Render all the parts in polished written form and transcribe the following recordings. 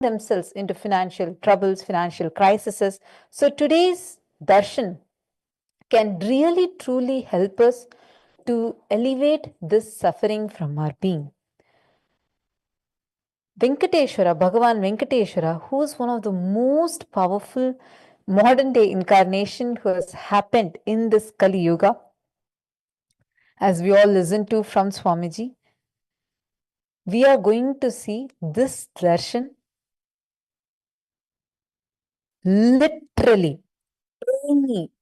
themselves into financial troubles, financial crises. So today's darshan can really truly help us to elevate this suffering from our being. Venkateshwara, Bhagavan Venkateshwara, who is one of the most powerful modern day incarnation who has happened in this Kali Yuga, as we all listen to from Swamiji, we are going to see this darshan literally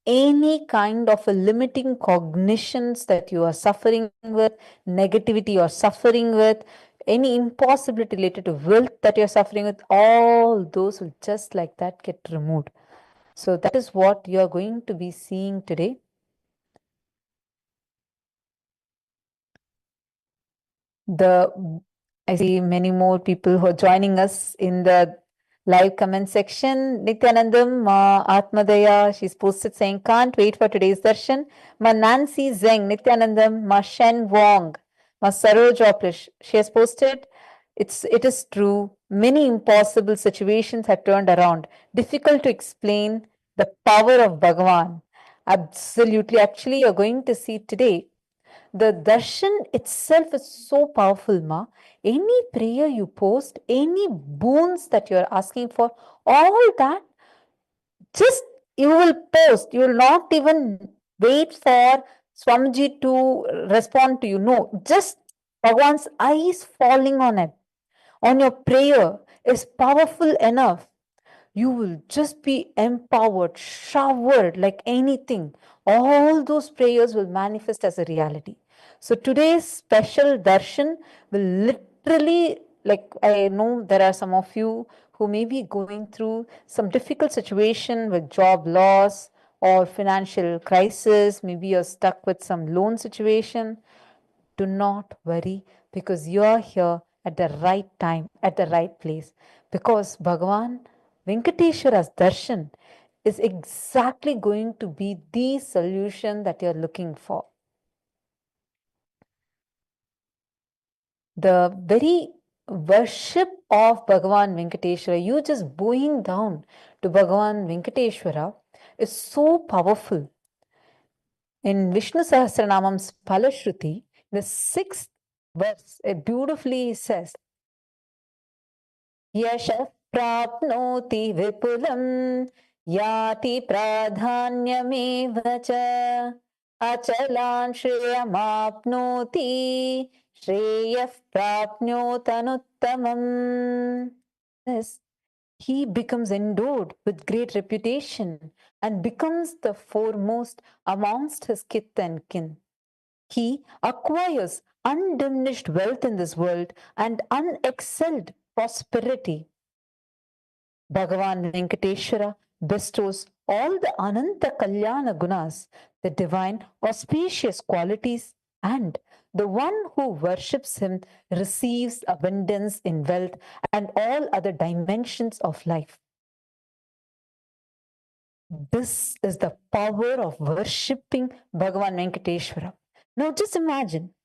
any kind of a limiting cognitions that you are suffering with, negativity you're suffering with, any impossibility related to wealth that you're suffering with, all those will just like that get removed. So that is what you are going to be seeing today. I see many more people who are joining us in the live comment section. Nityanandam, Ma Atmadaya, she's posted saying, can't wait for today's darshan. Ma Nancy Zeng, Nityanandam, Ma Shen Wong, Ma Saroj Oplish, she has posted, it is true, many impossible situations have turned around. Difficult to explain the power of Bhagavan. Absolutely. Actually, you're going to see today the darshan itself is so powerful, Ma. Any prayer you post, any boons that you're asking for, all that, just you will post. You will not even wait for Swamiji to respond to you. No, just Bhagwan's eyes falling on it, on your prayer is powerful enough. You will just be empowered, showered like anything. All those prayers will manifest as a reality. So today's special darshan will literally, like I know there are some of you who may be going through some difficult situation with job loss or financial crisis, maybe you're stuck with some loan situation. Do not worry, because you are here at the right time, at the right place. Because Bhagavan Venkateshwara's darshan is exactly going to be the solution that you're looking for. The very worship of Bhagavan Venkateshwara, you just bowing down to Bhagavan Venkateshwara, is so powerful. In Vishnu Sahasranamam's Palashruti, the 6th verse, it beautifully says, यशः प्राप्नोति विपुलं याति प्राधान्यमेव च अचलान् श्रेयमाप्नोति श्रेयः प्राप्नोतनुत्तमम्. Yes, he becomes endowed with great reputation and becomes the foremost amongst his kith and kin. He acquires undiminished wealth in this world and unexcelled prosperity. Bhagavan Venkateshwara bestows all the Ananta Kalyana Gunas, the divine auspicious qualities, and the one who worships him receives abundance in wealth and all other dimensions of life. This is the power of worshipping Bhagavan Venkateshwara. Now just imagine,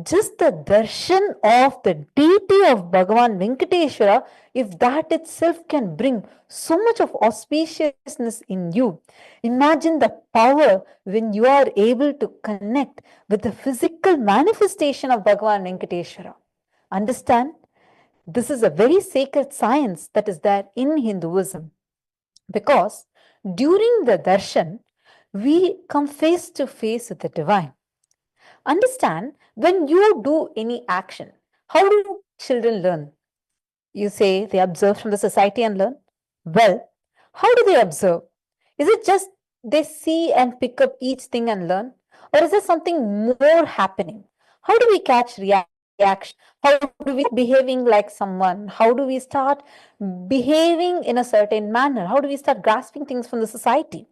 just the darshan of the deity of Bhagavan Venkateshwara, if that itself can bring so much of auspiciousness in you, imagine the power when you are able to connect with the physical manifestation of Bhagavan Venkateshwara. Understand? This is a very sacred science that is there in Hinduism, because during the darshan, we come face to face with the divine. Understand, when you do any action, how do children learn? You say they observe from the society and learn. Well, how do they observe? Is it just they see and pick up each thing and learn? Or is there something more happening? How do we catch reaction? How do we behaving like someone? How do we start behaving in a certain manner? How do we start grasping things from the society?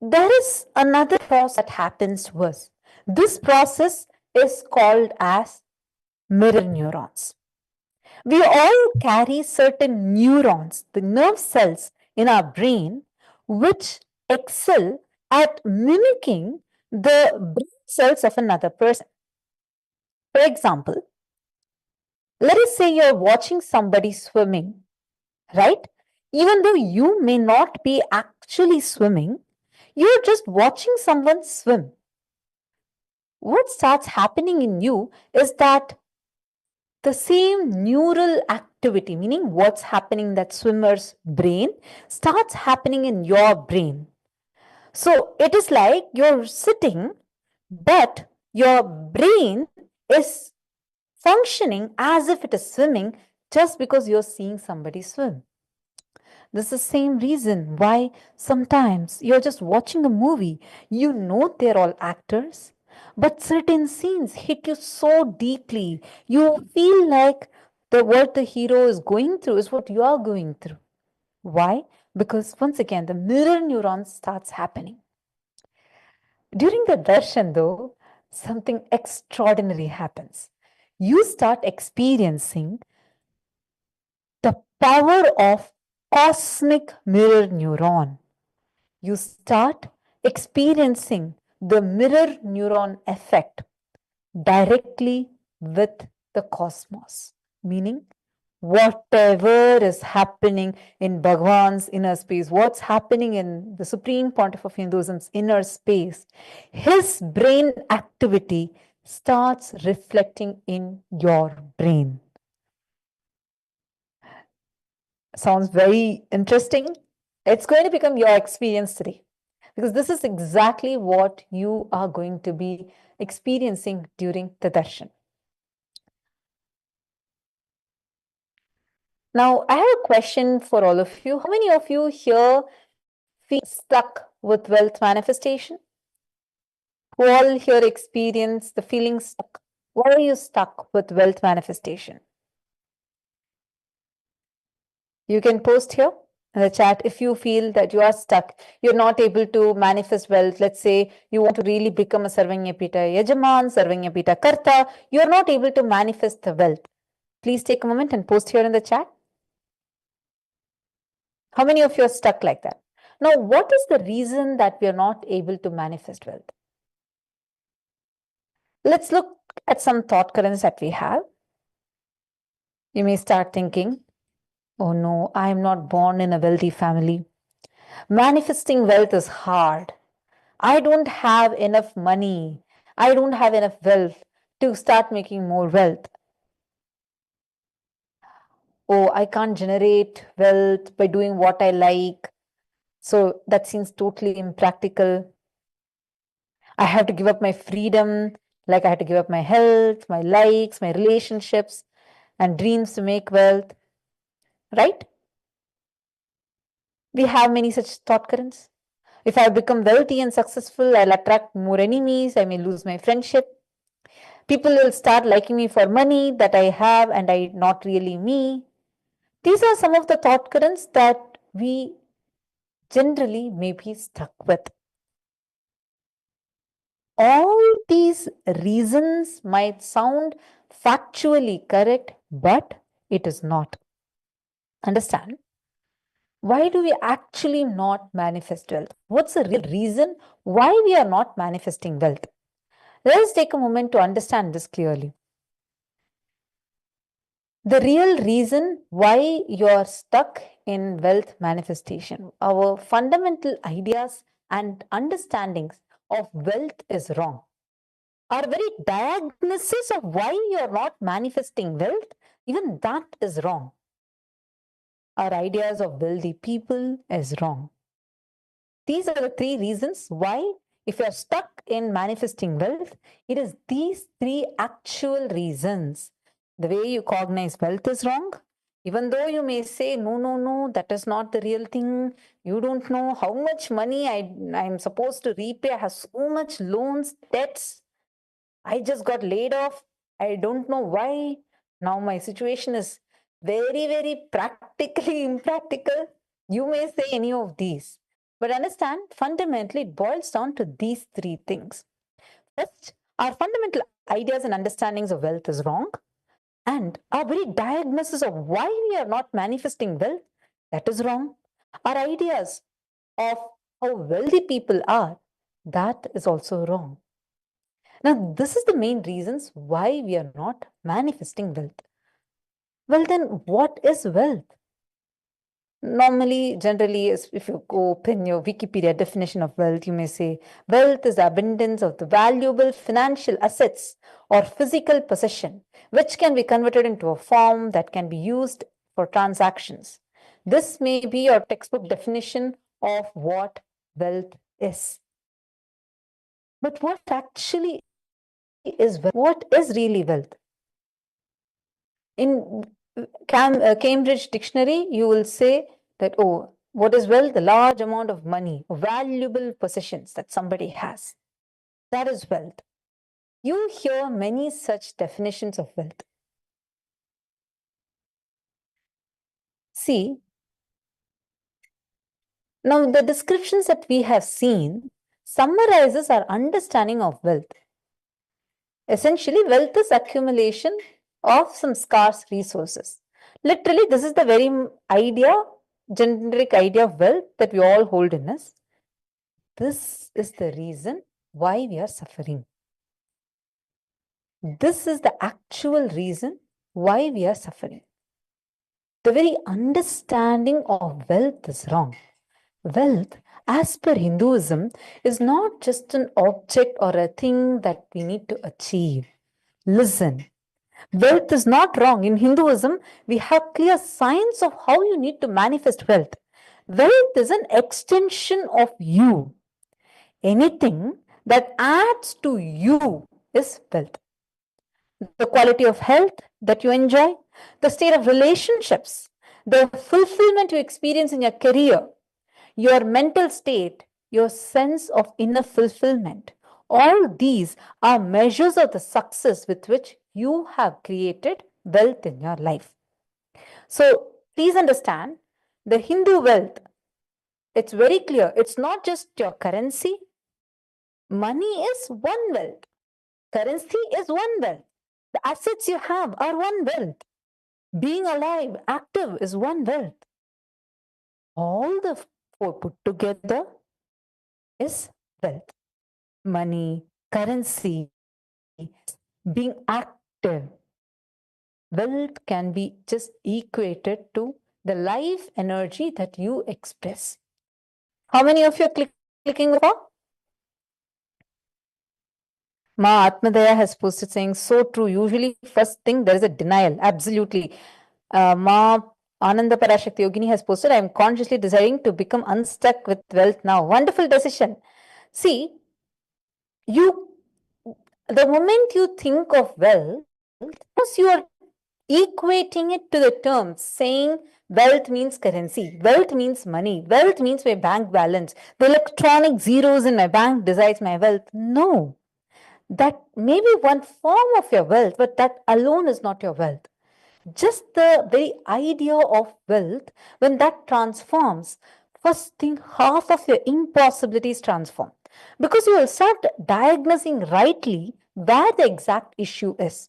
There is another process that happens to us. This process is called as mirror neurons. We all carry certain neurons, the nerve cells in our brain, which excel at mimicking the brain cells of another person. For example, Let us say you're watching somebody swimming, right? Even though you may not be actually swimming, you're just watching someone swim. What starts happening in you is that the same neural activity, meaning what's happening in that swimmer's brain, starts happening in your brain. So it is like you're sitting, but your brain is functioning as if it is swimming just because you're seeing somebody swim. This is the same reason why sometimes you're just watching a movie, you know they're all actors, but certain scenes hit you so deeply. You feel like what the hero is going through is what you are going through. Why? Because once again, the mirror neuron starts happening. During the darshan, though, something extraordinary happens. You start experiencing the power of cosmic mirror neuron. You start experiencing the mirror neuron effect directly with the cosmos, meaning whatever is happening in Bhagavan's inner space, what's happening in the Supreme Pontiff of Hinduism's inner space, his brain activity starts reflecting in your brain. Sounds very interesting. It's going to become your experience today because this is exactly what you are going to be experiencing during the darshan. Now, I have a question for all of you. How many of you here feel stuck with wealth manifestation? Who all here experience the feeling stuck? Why are you stuck with wealth manifestation? You can post here in the chat if you feel that you are stuck, you're not able to manifest wealth. Let's say you want to really become a Sarvanyapita Yajaman, Sarvanyapita Karta, you're not able to manifest the wealth. Please take a moment and post here in the chat. How many of you are stuck like that? Now, what is the reason that we are not able to manifest wealth? Let's look at some thought currents that we have. You may start thinking, oh no, I am not born in a wealthy family. Manifesting wealth is hard. I don't have enough money. I don't have enough wealth to start making more wealth. Oh, I can't generate wealth by doing what I like. So that seems totally impractical. I have to give up my freedom, like I have to give up my health, my likes, my relationships, and dreams to make wealth. Right? We have many such thought currents. If I become wealthy and successful, I'll attract more enemies. I may lose my friendship. People will start liking me for money that I have and I not really me. These are some of the thought currents that we generally may be stuck with. All these reasons might sound factually correct, but it is not. Understand? Why do we actually not manifest wealth? What's the real reason why we are not manifesting wealth? Let us take a moment to understand this clearly. The real reason why you're stuck in wealth manifestation, our fundamental ideas and understandings of wealth is wrong. Our very diagnosis of why you're not manifesting wealth, even that is wrong. Our ideas of wealthy people is wrong. These are the three reasons why, if you're stuck in manifesting wealth, it is these three actual reasons. The way you cognize wealth is wrong. Even though you may say, no, no, no, that is not the real thing. You don't know how much money I'm supposed to repay. I have so much loans, debts. I just got laid off. I don't know why. Now my situation is very, very practically impractical. You may say any of these. But understand, fundamentally, it boils down to these three things. First, our fundamental ideas and understandings of wealth is wrong. And our very diagnosis of why we are not manifesting wealth, that is wrong. Our ideas of how wealthy people are, that is also wrong. Now, this is the main reasons why we are not manifesting wealth. Well, then what is wealth? Normally, generally, if you go open your Wikipedia definition of wealth, you may say wealth is the abundance of the valuable financial assets or physical possession, which can be converted into a form that can be used for transactions. This may be your textbook definition of what wealth is. But what actually is wealth? What is really wealth? In Cambridge Dictionary, you will say that, oh, what is wealth? The large amount of money, valuable possessions that somebody has. That is wealth. You hear many such definitions of wealth. See, now the descriptions that we have seen summarizes our understanding of wealth. Essentially, wealth is accumulation of some scarce resources. Literally, this is the very idea, generic idea of wealth that we all hold in us. This is the reason why we are suffering. This is the actual reason why we are suffering. The very understanding of wealth is wrong. Wealth, as per Hinduism, is not just an object or a thing that we need to achieve. Listen, wealth is not wrong. In Hinduism, we have clear signs of how you need to manifest wealth. Wealth is an extension of you. Anything that adds to you is wealth. The quality of health that you enjoy, the state of relationships, the fulfillment you experience in your career, your mental state, your sense of inner fulfillment. All these are measures of the success with which you have created wealth in your life. So please understand, the Hindu wealth, it's very clear. It's not just your currency. Money is one wealth. Currency is one wealth. The assets you have are one wealth. Being alive, active is one wealth. All the four put together is wealth. Money, currency, being active. Wealth can be just equated to the life energy that you express. How many of you are clicking for? Ma Atmadaya has posted saying, so true. Usually, first thing, there is a denial. Absolutely. Ma Ananda Parashakti Yogini has posted, I am consciously desiring to become unstuck with wealth now. Wonderful decision. See, the moment you think of wealth, you are equating it to the terms, saying wealth means currency, wealth means money, wealth means my bank balance, the electronic zeros in my bank decides my wealth. No. That may be one form of your wealth, but that alone is not your wealth. Just the very idea of wealth, when that transforms, first thing, half of your impossibilities transform. Because you will start diagnosing rightly where the exact issue is.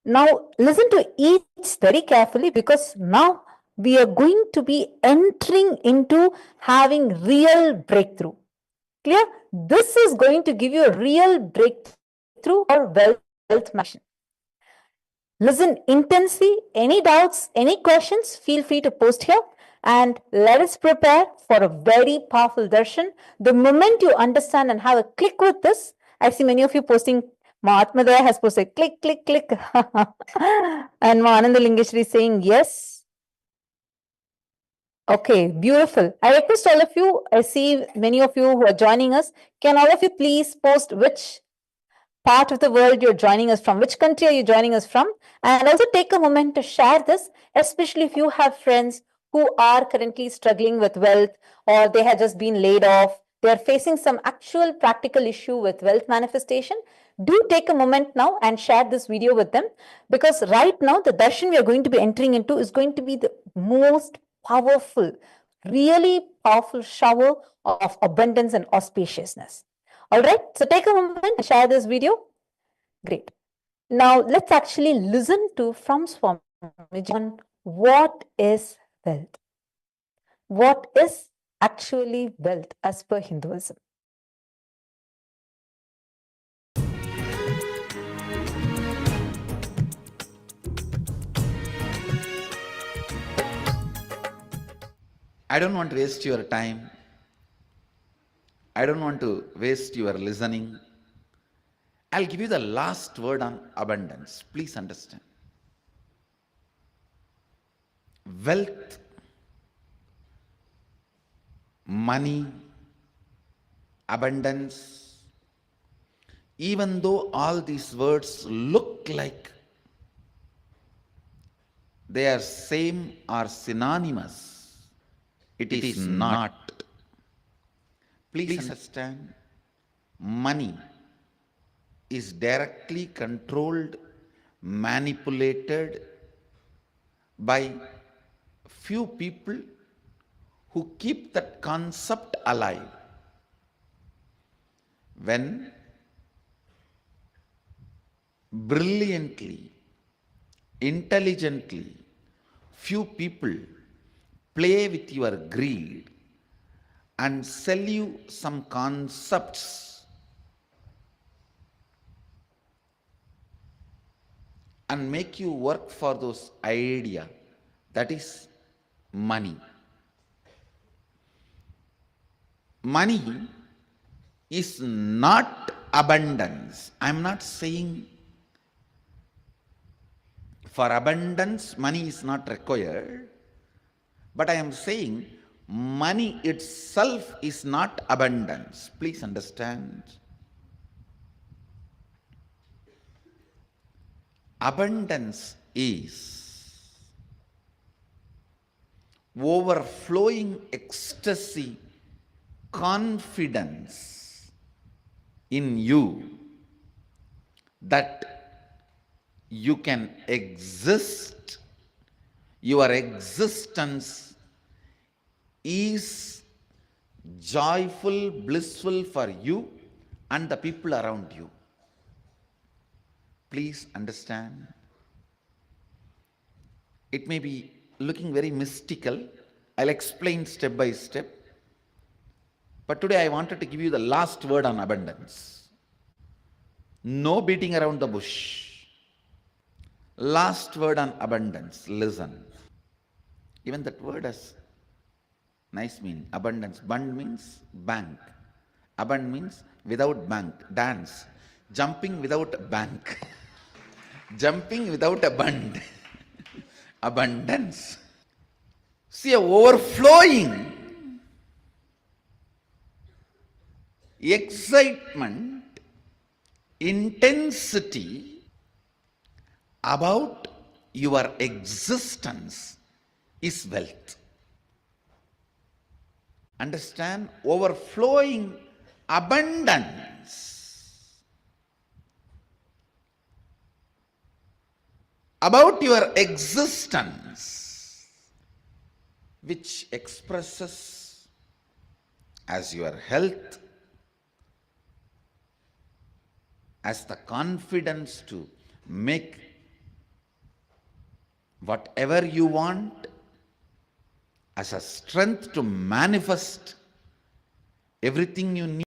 Now, listen to each very carefully, because now we are going to be entering into having real breakthrough. Clear? This is going to give you a real breakthrough or wealth mission. Listen intensely. Any doubts, any questions, feel free to post here. And let us prepare for a very powerful darshan. The moment you understand and have a click with this, I see many of you posting. Mahatma Daya has posted click, click, click. And Ananda Lingeshwari is saying yes. Okay, beautiful. I request all of you, I see many of you who are joining us. Can all of you please post which part of the world you're joining us from, which country are you joining us from? And also take a moment to share this, especially if you have friends who are currently struggling with wealth, or they have just been laid off, they're facing some actual practical issue with wealth manifestation. Do take a moment now and share this video with them, because right now the darshan we are going to be entering into is going to be the most powerful, really powerful shower of abundance and auspiciousness. All right, so take a moment and share this video. Great. Now let's actually listen to from Swamiji on what is wealth. What is actually wealth as per Hinduism? I don't want to waste your time. I don't want to waste your listening. I'll give you the last word on abundance. Please understand. Wealth, money, abundance, even though all these words look like they are same or synonymous, it is not. Please understand, money is directly controlled, manipulated by few people who keep that concept alive. When brilliantly, intelligently, few people play with your greed and sell you some concepts and make you work for those idea, that is money. Money is not abundance. I am not saying for abundance money is not required, but I am saying money itself is not abundance. Please understand. Abundance is overflowing ecstasy, confidence in you that you can exist. Your existence is joyful, blissful for you and the people around you. Please understand. It may be looking very mystical. I'll explain step by step. But today I wanted to give you the last word on abundance. No beating around the bush. Last word on abundance. Listen. Even that word has nice meaning. Abundance. Bund means bank. Abund means without bank. Dance. Jumping without bank. Jumping without a bund. Abundance. See, a overflowing excitement, intensity about your existence is wealth. Understand? Overflowing abundance about your existence, which expresses as your health, as the confidence to make whatever you want, as a strength to manifest everything you need.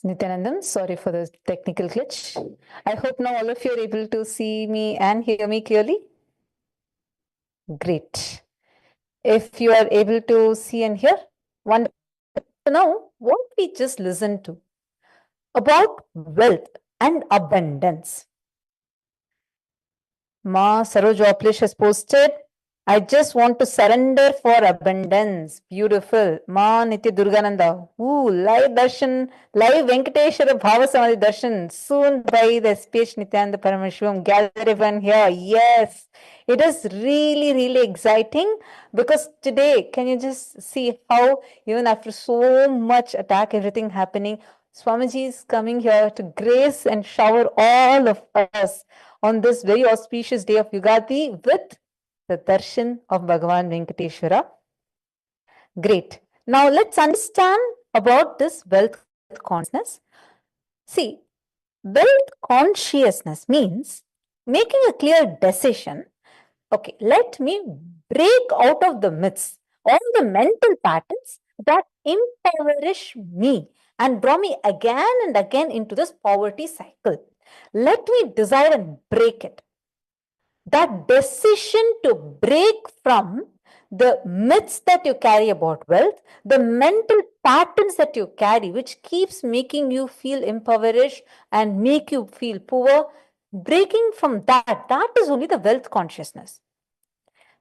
Nityanandam, sorry for the technical glitch. I hope now all of you are able to see me and hear me clearly. Great. If you are able to see and hear, wonderful. So now, what we just listened to about wealth and abundance. Ma Saroj Oplish has posted, I just want to surrender for abundance. Beautiful. Ma Nitya Durgananda. Ooh, live darshan, live Venkateshwara Bhava Samadhi Darshan. Soon by the SPH Nityananda Paramashivamam. Gather everyone here. Yes. It is really, really exciting because today, can you just see how even after so much attack, everything happening, Swamiji is coming here to grace and shower all of us on this very auspicious day of Ugadi with the darshan of Bhagavan Venkateshwara. Great. Now let's understand about this wealth consciousness. See, wealth consciousness means making a clear decision. Okay, let me break out of the myths, all the mental patterns that impoverish me and draw me again and again into this poverty cycle. Let me desire and break it. That decision to break from the myths that you carry about wealth, the mental patterns that you carry, which keeps making you feel impoverished and make you feel poor, breaking from that is only the wealth consciousness.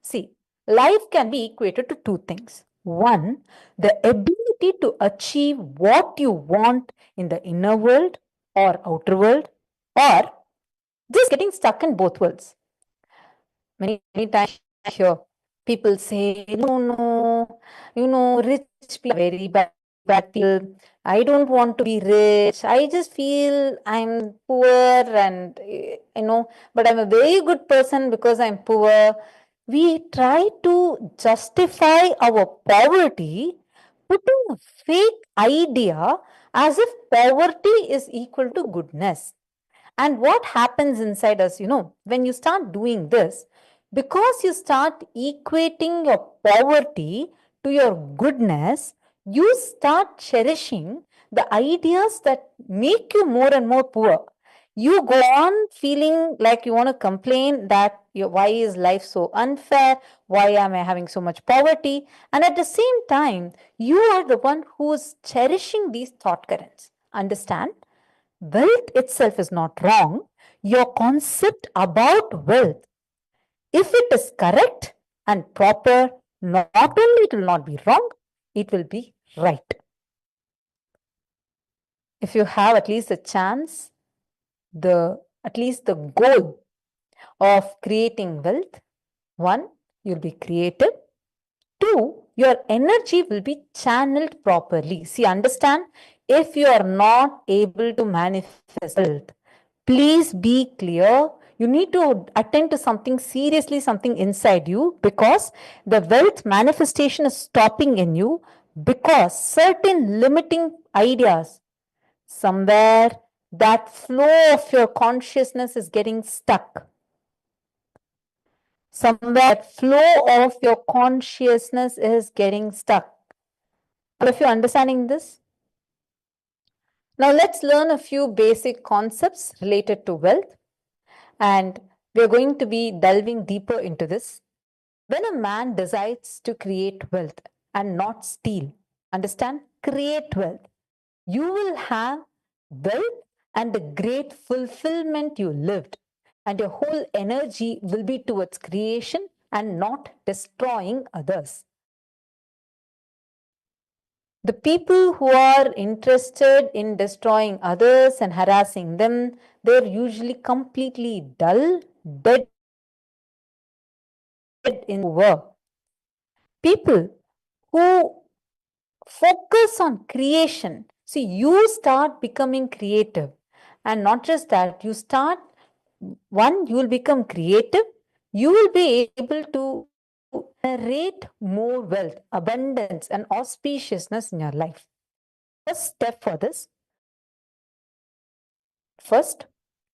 See, life can be equated to two things. One, the ability to achieve what you want in the inner world or outer world, or just getting stuck in both worlds. Many times I hear people say, no, rich people are very bad people. I don't want to be rich. I just feel I'm poor and, but I'm a very good person because I'm poor. We try to justify our poverty, putting a fake idea as if poverty is equal to goodness. And what happens inside us, when you start doing this, because you start equating your poverty to your goodness, you start cherishing the ideas that make you more and more poor. You go on feeling like you want to complain that why is life so unfair? Why am I having so much poverty? And at the same time, you are the one who is cherishing these thought currents. Understand? Wealth itself is not wrong. Your concept about wealth, if it is correct and proper, not only it will not be wrong, it will be right. If you have at least a chance, at least the goal of creating wealth, one, you'll be creative. Two, your energy will be channeled properly. See, understand, if you are not able to manifest wealth, please be clear. You need to attend to something seriously, something inside you, because the wealth manifestation is stopping in you because certain limiting ideas, somewhere that flow of your consciousness is getting stuck. Somewhere that flow of your consciousness is getting stuck. All of you understanding this? Now let's learn a few basic concepts related to wealth. And we're going to be delving deeper into this. When a man decides to create wealth and not steal, understand? Create wealth. You will have wealth and the great fulfillment you lived. And your whole energy will be towards creation and not destroying others. The people who are interested in destroying others and harassing them, they're usually completely dull, dead in over. People who focus on creation, see, you start becoming creative. And not just that, you will become creative, you will be able to generate more wealth, abundance, and auspiciousness in your life. First step for this. First,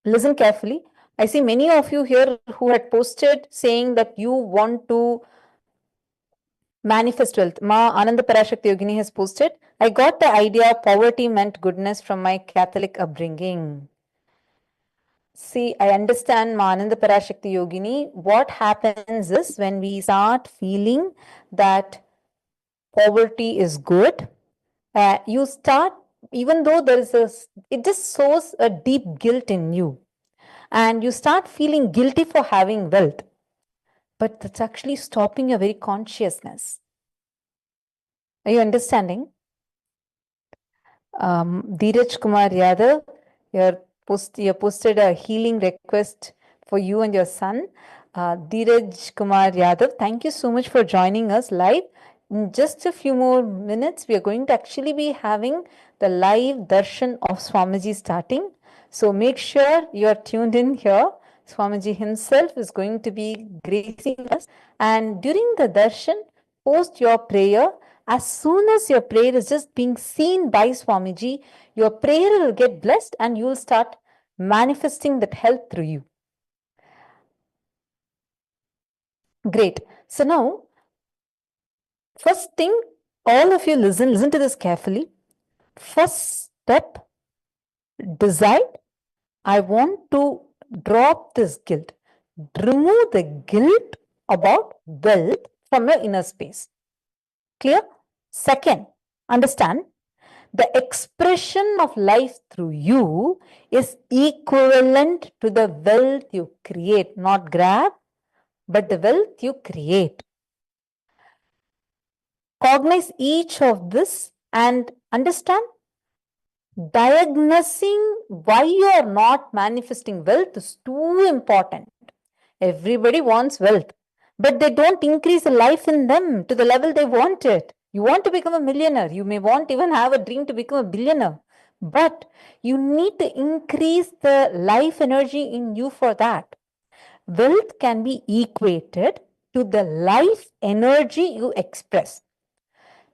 listen carefully. I see many of you here who had posted saying that you want to Manifest wealth. Ma Ananda Parashakti Yogini has posted, I got the idea poverty meant goodness from my Catholic upbringing. See, I understand Ma Ananda Parashakti Yogini. What happens is when we start feeling that poverty is good, you start, even though it just sows a deep guilt in you. And you start feeling guilty for having wealth. But that's actually stopping your very consciousness. Are you understanding? Dheeraj Kumar Yadav, you posted a healing request for you and your son. Dheeraj Kumar Yadav, thank you so much for joining us live. In just a few more minutes, we are going to actually be having the live darshan of Swamiji starting. So make sure you are tuned in here. Swamiji himself is going to be gracing us. And during the darshan, post your prayer. As soon as your prayer is just being seen by Swamiji, your prayer will get blessed and you will start manifesting that health through you. Great. So now, first thing, all of you listen to this carefully. First step, decide, I want to drop this guilt. Remove the guilt about wealth from your inner space. Clear? Second, understand, the expression of life through you is equivalent to the wealth you create, not grab, but the wealth you create. Cognize each of this and understand, diagnosing why you are not manifesting wealth is too important. Everybody wants wealth, but they don't increase the life in them to the level they want it. You want to become a millionaire. You may want even have a dream to become a billionaire, but you need to increase the life energy in you for that. Wealth can be equated to the life energy you express.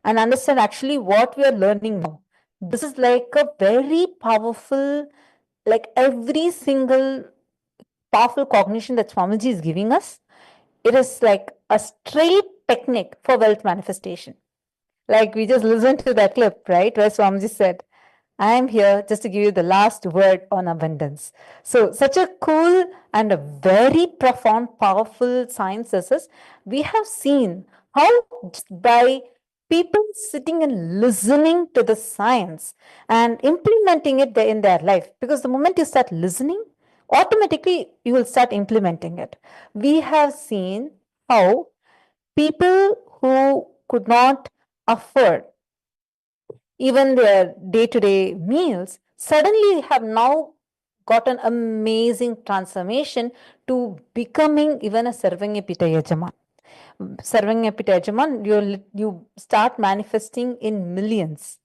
And understand actually what we are learning now. This is like a very powerful, like every single powerful cognition that Swamiji is giving us. It is like a straight technique for wealth manifestation. Like we just listened to that clip, right? Where Swamiji said, I am here just to give you the last word on abundance. So, such a cool and a very profound, powerful science this is. We have seen how just by people sitting and listening to the science and implementing it in their life, because the moment you start listening, automatically you will start implementing it. We have seen how people who could not afford even their day-to-day meals suddenly have now got an amazing transformation to becoming even a Sarvanyapita Yajaman. Sarvanyapita Yajaman, you start manifesting in millions.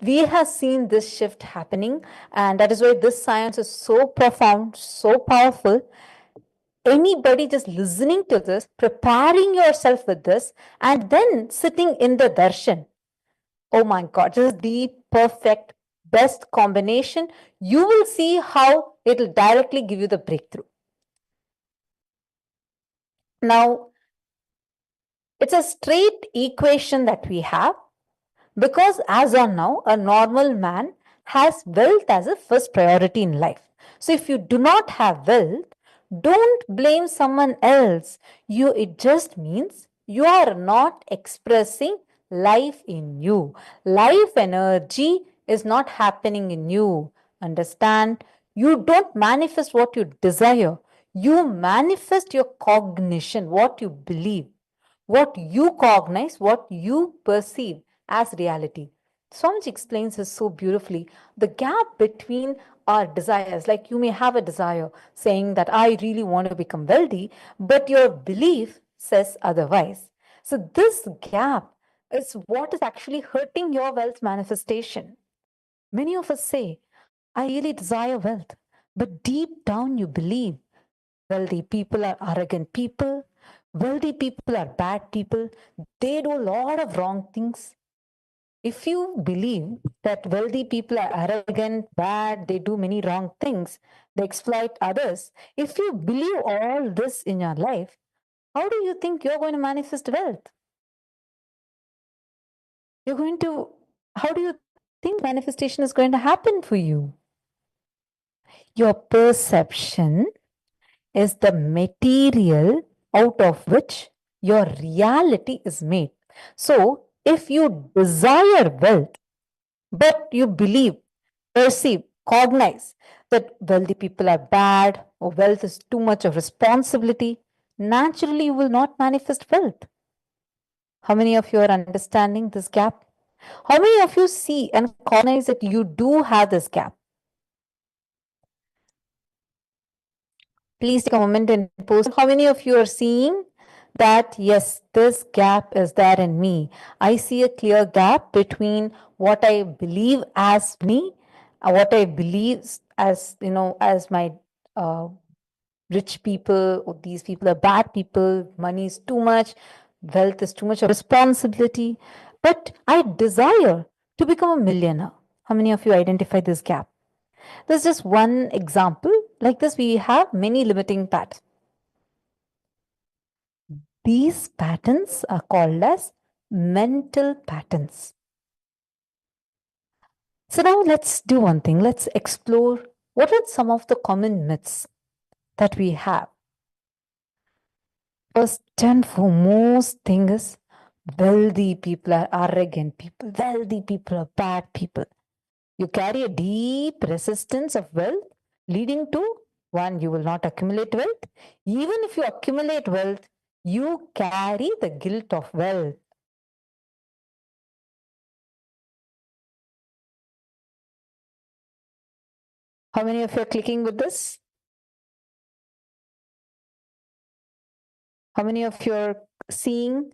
We have seen this shift happening, and that is why this science is so profound, so powerful. Anybody just listening to this, preparing yourself with this, and then sitting in the darshan. Oh my God, this is the perfect, best combination. You will see how it will directly give you the breakthrough. Now, it's a straight equation that we have. Because as on now, a normal man has wealth as a first priority in life. So if you do not have wealth, don't blame someone else. It just means you are not expressing life in you. Life energy is not happening in you. Understand? You don't manifest what you desire. You manifest your cognition, what you believe, what you cognize, what you perceive as reality. Swamiji explains this so beautifully. The gap between our desires, like you may have a desire saying that I really want to become wealthy, but your belief says otherwise. So, this gap is what is actually hurting your wealth manifestation. Many of us say, I really desire wealth, but deep down you believe wealthy people are arrogant people, wealthy people are bad people, they do a lot of wrong things. If you believe that wealthy people are arrogant, bad, they do many wrong things, they exploit others, if you believe all this in your life, How do you think you're going to manifest wealth? How do you think manifestation is going to happen for you? Your perception is the material out of which your reality is made. So, if you desire wealth, but you believe, perceive, cognize that wealthy people are bad or wealth is too much of responsibility, naturally you will not manifest wealth. How many of you are understanding this gap? How many of you see and cognize that you do have this gap? Please take a moment and post. How many of you are seeing that, yes, this gap is there in me? I see a clear gap between what I believe as me, what I believe as, as my rich people, or these people are bad people, money is too much, wealth is too much of responsibility. But I desire to become a millionaire. How many of you identify this gap? There's just one example. Like this, we have many limiting patterns. These patterns are called as mental patterns. So now let's do one thing. Let's explore what are some of the common myths that we have. First and foremost thing is wealthy people are arrogant people. Wealthy people are bad people. You carry a deep resistance of wealth, leading to one, you will not accumulate wealth. Even if you accumulate wealth, you carry the guilt of wealth. How many of you are clicking with this? How many of you are seeing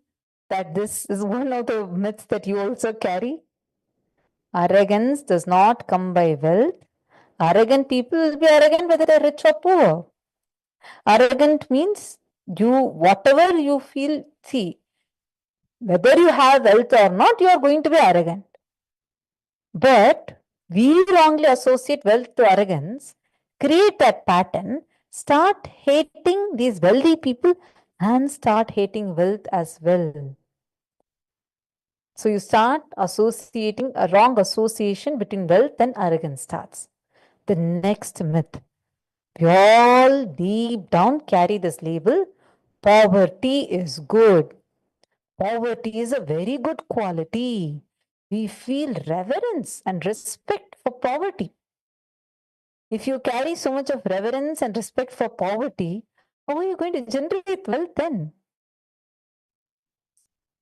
that this is one of the myths that you also carry? Arrogance does not come by wealth. Arrogant people will be arrogant whether they're rich or poor. Arrogant means whatever you feel, see, whether you have wealth or not, you are going to be arrogant. But we wrongly associate wealth to arrogance, create that pattern, start hating these wealthy people, and start hating wealth as well. So you start associating a wrong association between wealth and arrogance starts. The next myth. We all deep down carry this label. Poverty is good. Poverty is a very good quality. We feel reverence and respect for poverty. If you carry so much of reverence and respect for poverty, how are you going to generate wealth then?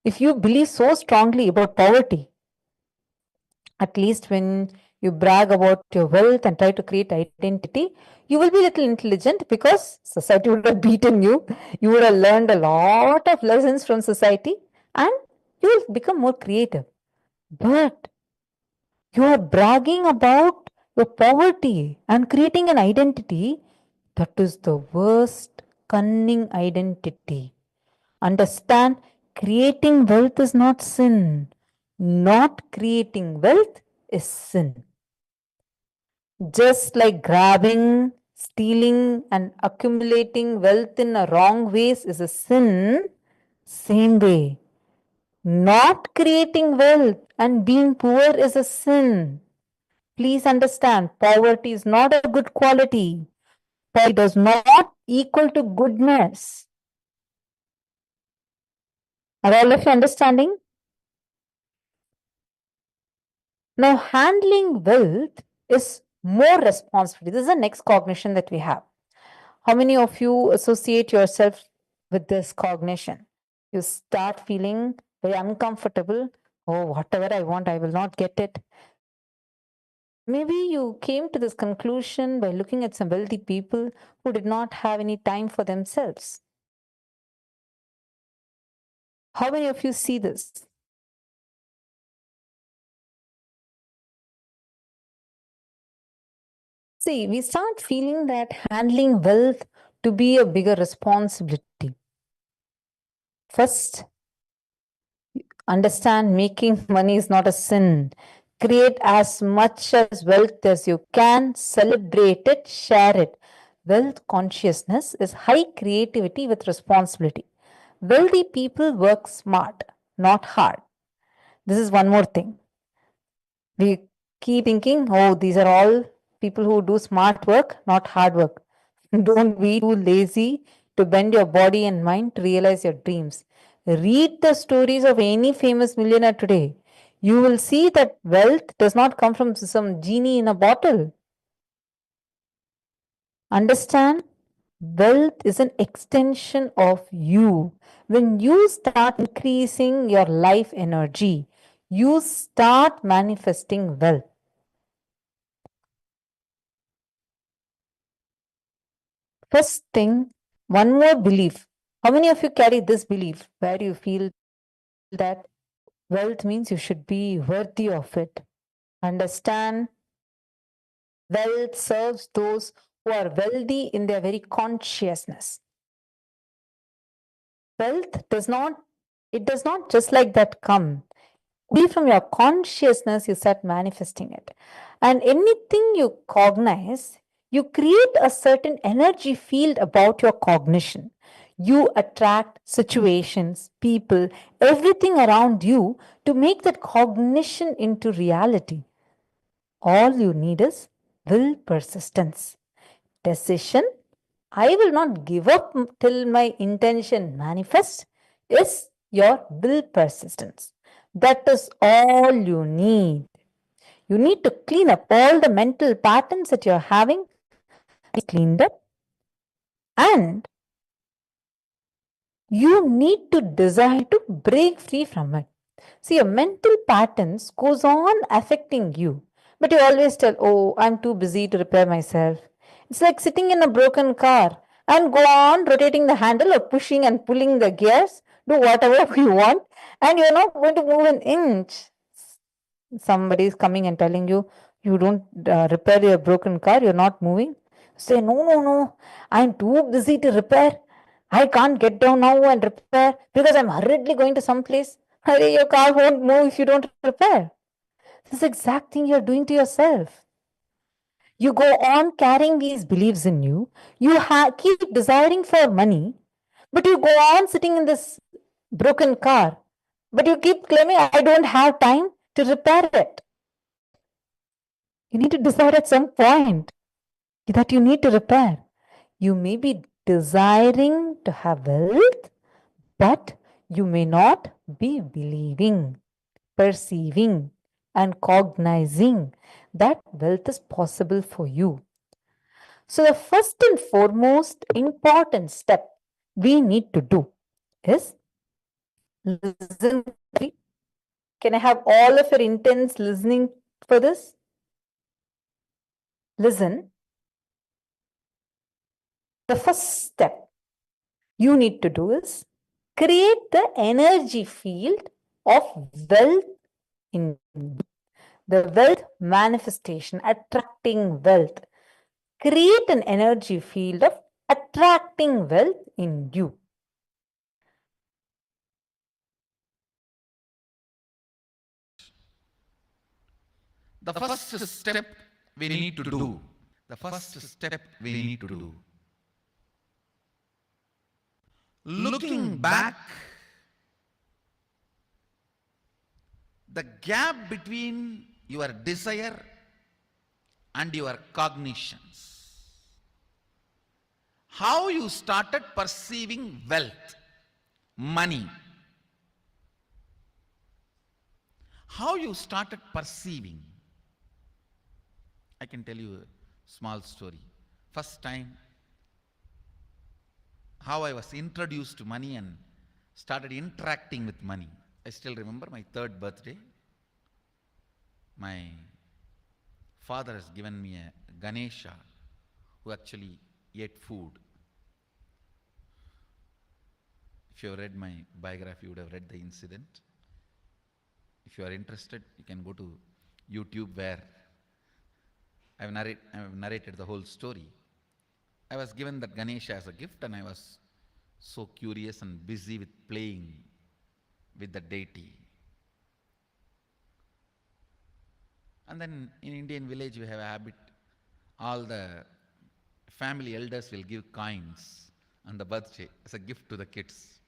If you believe so strongly about poverty, at least when you brag about your wealth and try to create identity, you will be a little intelligent because society would have beaten you. You would have learned a lot of lessons from society and you will become more creative. But you are bragging about your poverty and creating an identity that is the worst cunning identity. Understand, creating wealth is not sin. Not creating wealth is sin. Just like grabbing, stealing, and accumulating wealth in a wrong ways is a sin, same way. Not creating wealth and being poor is a sin. Please understand, poverty is not a good quality. Poverty does not equal to goodness. Are all of you understanding? Now, handling wealth is more responsibility. This is the next cognition that we have. How many of you associate yourself with this cognition? You start feeling very uncomfortable. Oh, whatever I want, I will not get it. Maybe you came to this conclusion by looking at some wealthy people who did not have any time for themselves. How many of you see this? See, we start feeling that handling wealth to be a bigger responsibility. First, understand making money is not a sin. Create as much as wealth as you can, celebrate it, share it. Wealth consciousness is high creativity with responsibility. Wealthy people work smart, not hard. This is one more thing. We keep thinking, oh, these are all people who do smart work, not hard work. Don't be too lazy to bend your body and mind to realize your dreams. Read the stories of any famous millionaire today. You will see that wealth does not come from some genie in a bottle. Understand? Wealth is an extension of you. When you start increasing your life energy, you start manifesting wealth. First thing, one more belief. How many of you carry this belief where you feel that wealth means you should be worthy of it? Understand, wealth serves those who are wealthy in their very consciousness. Wealth does not just like that come. Only from your consciousness you start manifesting it. And anything you cognize, you create a certain energy field about your cognition. You attract situations, people, everything around you to make that cognition into reality. All you need is will persistence. Decision, I will not give up till my intention manifests, is your will persistence. That is all you need. You need to clean up all the mental patterns that you're having, cleaned up, and you need to desire to break free from it. See, your mental patterns goes on affecting you, but you always tell, "Oh, I'm too busy to repair myself." It's like sitting in a broken car and go on rotating the handle or pushing and pulling the gears, do whatever you want, and you're not going to move an inch. Somebody is coming and telling you, you don't repair your broken car, you're not moving. Say, no, no, no, I'm too busy to repair. I can't get down now and repair because I'm hurriedly going to some place. Hurry, your car won't move if you don't repair. This is the exact thing you're doing to yourself. You go on carrying these beliefs in you. You keep desiring for money, but you go on sitting in this broken car. But you keep claiming, I don't have time to repair it. You need to decide at some point that you need to repair. You may be desiring to have wealth, but you may not be believing, perceiving, and cognizing that wealth is possible for you. So, the first and foremost important step we need to do is listen. Can I have all of your intense listening for this? Listen. The first step you need to do is create the energy field of wealth in the wealth manifestation, attracting wealth. Create an energy field of attracting wealth in you. The first step we need to do, the first step we need to do, looking back, the gap between your desire and your cognitions, how you started perceiving wealth, money, how you started perceiving. I can tell you a small story. First time, how I was introduced to money and started interacting with money. I still remember my third birthday. My father has given me a Ganesha who actually ate food. If you have read my biography, you would have read the incident. If you are interested, you can go to YouTube where I have narrated the whole story. I was given that Ganesha as a gift and I was so curious and busy with playing with the deity. And then in Indian village we have a habit, all the family elders will give coins on the birthday as a gift to the kids.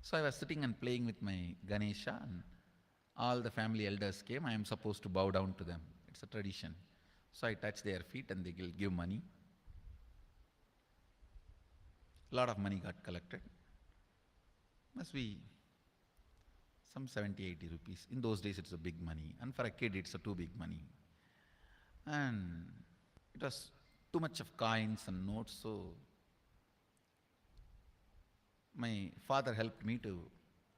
So I was sitting and playing with my Ganesha, and all the family elders came. I am supposed to bow down to them. It's a tradition. So I touch their feet and they will give money. A lot of money got collected. Must be some 70, 80 rupees. In those days, it's a big money. And for a kid, it's a too big money. And it was too much of coins and notes, so my father helped me to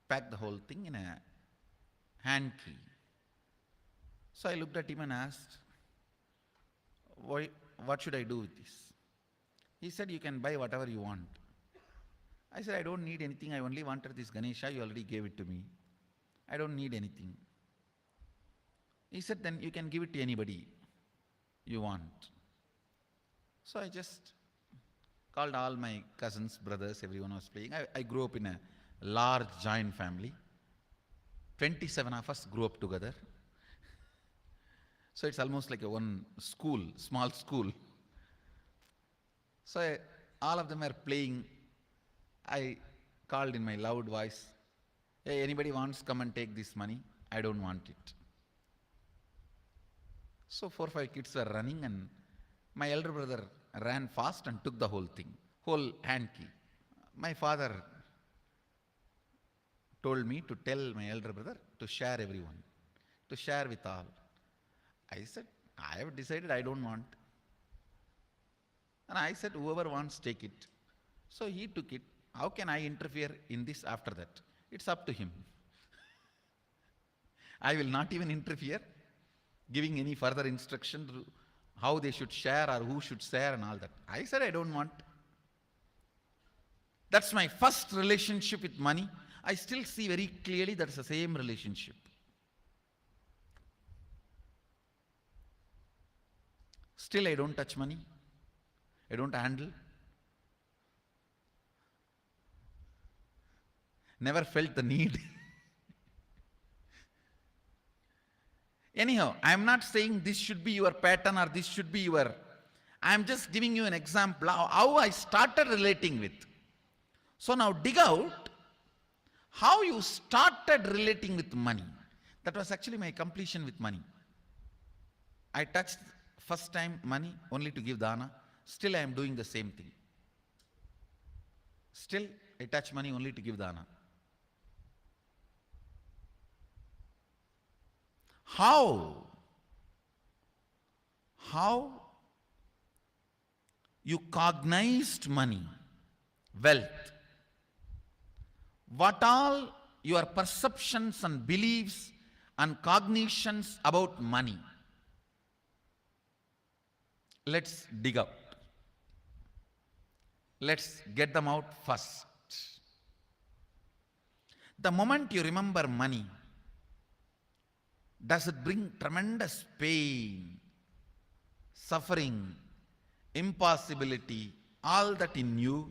pack the whole thing in a hand key. So I looked at him and asked, what should I do with this? He said, you can buy whatever you want. I said, I don't need anything. I only wanted this Ganesha. You already gave it to me. I don't need anything. He said, then you can give it to anybody you want. So I just called all my cousins, brothers, everyone was playing. I grew up in a large joint family. 27 of us grew up together. So it's almost like a one school, small school. So all of them are playing. I called in my loud voice, hey, anybody wants, come and take this money. I don't want it. So 4 or 5 kids were running, and my elder brother ran fast and took the whole thing, whole hand key. My father told me to tell my elder brother to share everyone, to share with all. I said, I have decided I don't want. And I said, whoever wants, take it. So he took it. How can I interfere in this after that? It's up to him. I will not even interfere, giving any further instruction to how they should share or who should share and all that. I said, I don't want. That's my first relationship with money. I still see very clearly that's the same relationship. Still, I don't touch money. I don't handle. Never felt the need. Anyhow, I am not saying this should be your pattern or this should be your... I am just giving you an example how I started relating with. So now dig out how you started relating with money. That was actually my completion with money. I touched first time money only to give dana. Still I am doing the same thing. Still I touch money only to give dana. How you cognized money, wealth, what all your perceptions and beliefs and cognitions about money. Let's dig out. Let's get them out first. The moment you remember money, does it bring tremendous pain, suffering, impossibility, all that in you?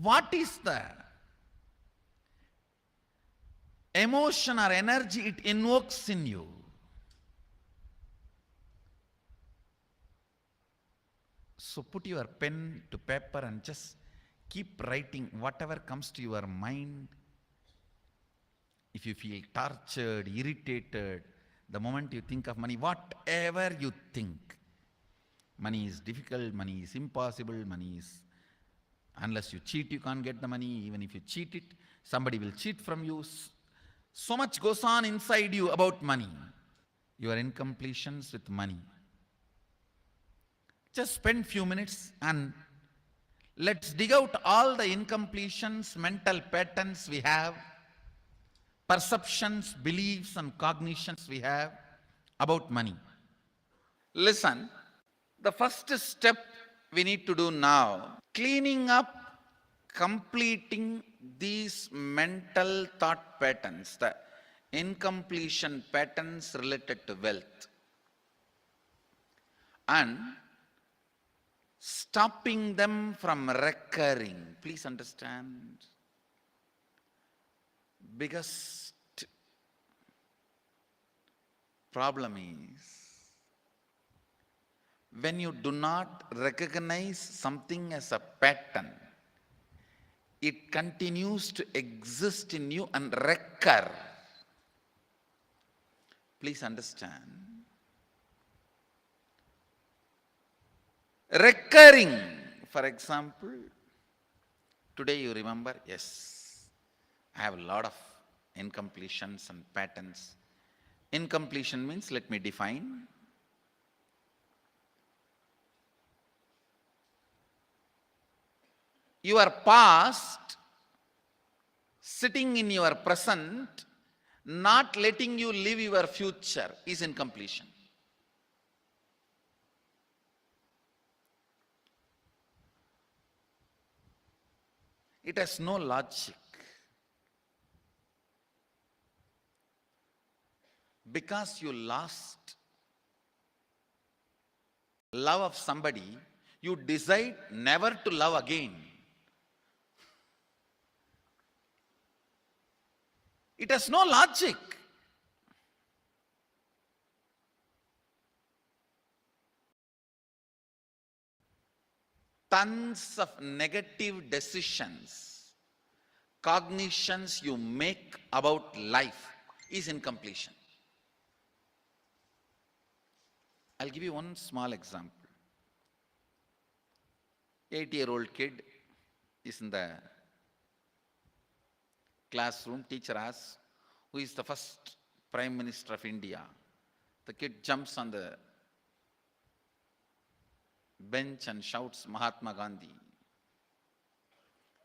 What is the emotion or energy it invokes in you? So put your pen to paper and just keep writing whatever comes to your mind. If you feel tortured, irritated, the moment you think of money, whatever you think, money is difficult, money is impossible, money is, unless you cheat, you can't get the money. Even if you cheat it, somebody will cheat from you. So much goes on inside you about money. Your incompletions with money. Just spend few minutes and let's dig out all the incompletions, mental patterns we have, perceptions, beliefs and cognitions we have about money. Listen, the first step we need to do now, cleaning up, completing these mental thought patterns, the incompletion patterns related to wealth, and stopping them from recurring. Please understand. Biggest problem is when you do not recognize something as a pattern, it continues to exist in you and recur. Please understand. Recurring, for example, today you remember, yes, I have a lot of incompletions and patterns. Incompletion means, let me define. Your past sitting in your present, not letting you live your future, is incompletion. It has no logic. Because you lost love of somebody, you decide never to love again. It has no logic. Tons of negative decisions, cognitions you make about life is incompletion. I'll give you one small example. 8-year-old kid is in the classroom. Teacher asks, who is the first Prime Minister of India? The kid jumps on the bench and shouts, Mahatma Gandhi.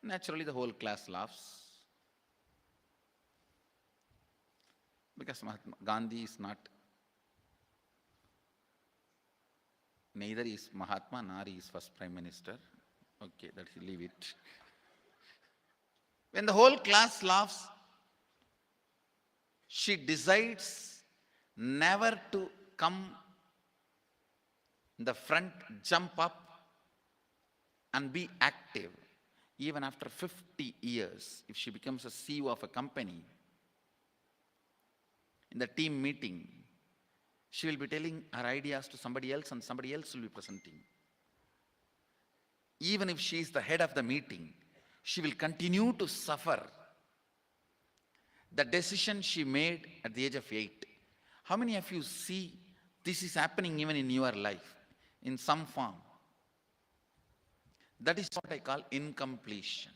Naturally, the whole class laughs. Because Mahatma Gandhi is not, neither is Mahatma nor he is first Prime Minister. Okay, let's leave it. When the whole class laughs, she decides never to come in the front, jump up and be active. Even after 50 years, if she becomes a CEO of a company, in the team meeting, she will be telling her ideas to somebody else and somebody else will be presenting. Even if she is the head of the meeting, she will continue to suffer the decision she made at the age of 8. How many of you see this is happening even in your life in some form? That is what I call incompletion.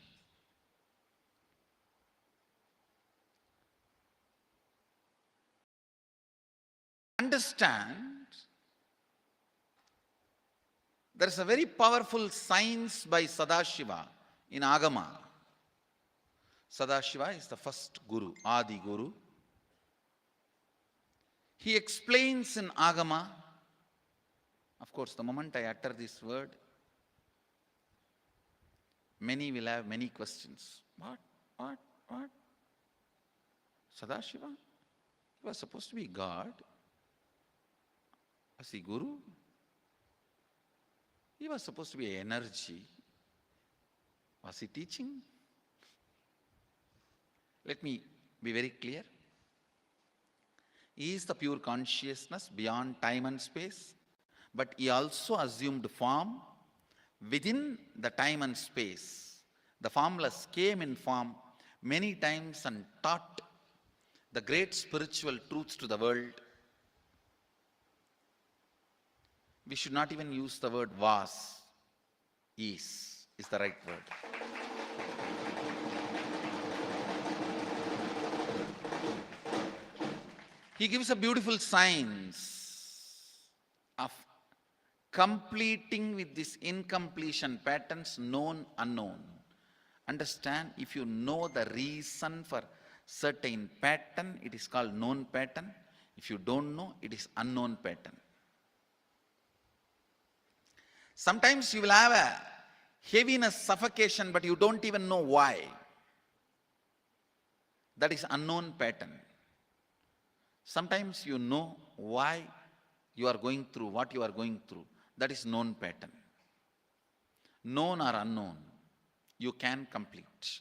Understand, there is a very powerful science by Sadashiva in Agama. Sadashiva is the first Guru, Adi Guru. He explains in Agama, of course, the moment I utter this word, many will have many questions. What? Sadashiva? He was supposed to be God. Was he Guru? He was supposed to be energy. Was he teaching? Let me be very clear. He is the pure consciousness beyond time and space, but he also assumed form within the time and space. The formless came in form many times and taught the great spiritual truths to the world. We should not even use the word was. Is the right word. He gives a beautiful science of completing with this incompletion patterns, known, unknown. Understand, if you know the reason for certain pattern, it is called known pattern. If you don't know, it is unknown pattern. Sometimes you will have a heaviness, suffocation, but you don't even know why. That is unknown pattern. Sometimes you know why you are going through what you are going through. That is known pattern. Known or unknown, you can complete.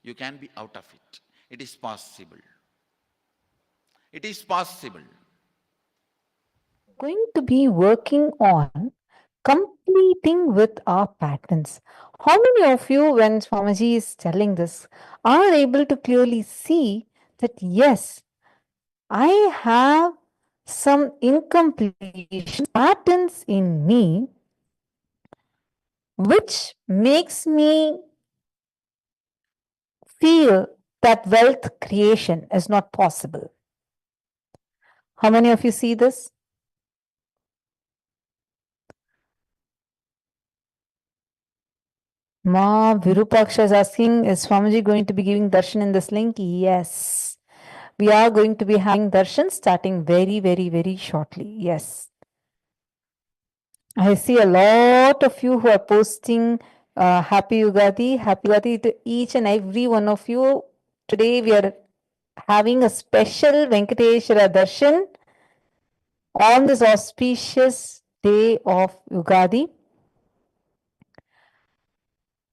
You can be out of it. It is possible. It is possible. Going to be working on completing with our patterns. How many of you, when Swamiji is telling this, are able to clearly see that yes, I have some incompletion patterns in me which makes me feel that wealth creation is not possible? How many of you see this? Ma Virupaksha is asking, is Swamiji going to be giving darshan in this link? Yes. We are going to be having darshan starting very, very, very shortly. Yes. I see a lot of you who are posting Happy Ugadi. Happy Ugadi to each and every one of you. Today we are having a special Venkateshwara Darshan on this auspicious day of Ugadi.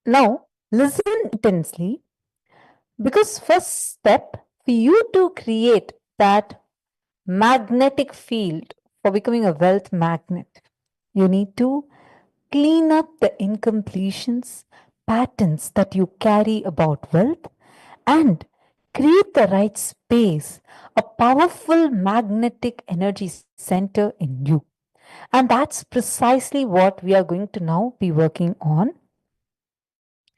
Now, listen intensely, because first step for you to create that magnetic field for becoming a wealth magnet, you need to clean up the incompletions, patterns that you carry about wealth, and create the right space, a powerful magnetic energy center in you. And that's precisely what we are going to now be working on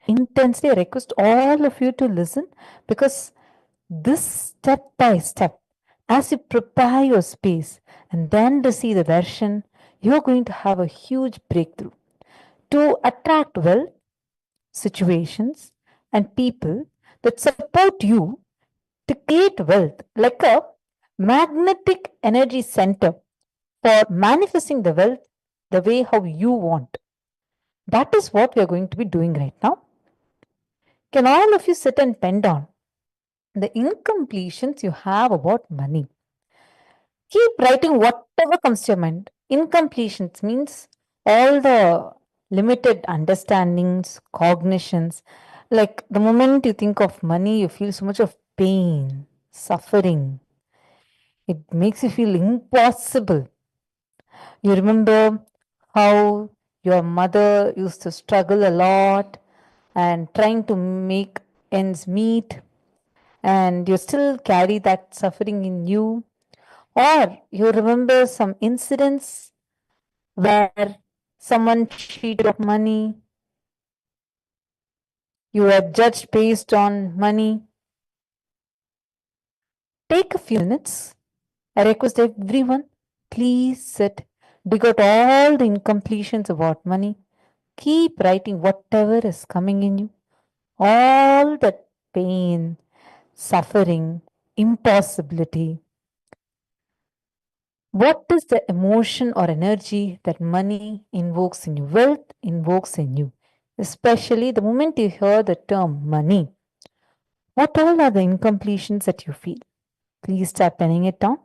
intensely. I request all of you to listen, because this step by step, as you prepare your space and then to see the darshan, you're going to have a huge breakthrough to attract wealth, situations, and people that support you to create wealth like a magnetic energy center for manifesting the wealth the way how you want. That is what we are going to be doing right now. Can all of you sit and pen down the incompletions you have about money? Keep writing whatever comes to your mind. Incompletions means all the limited understandings, cognitions. Like the moment you think of money, you feel so much of pain, suffering. It makes you feel impossible. You remember how your mother used to struggle a lot and trying to make ends meet, and you still carry that suffering in you. Or you remember some incidents where someone cheated of money, you were judged based on money. Take a few minutes. I request everyone, please sit, dig out all the incompletions about money. Keep writing whatever is coming in you. All that pain, suffering, impossibility. What is the emotion or energy that money invokes in you, wealth invokes in you? Especially the moment you hear the term money, what all are the incompletions that you feel? Please start penning it down.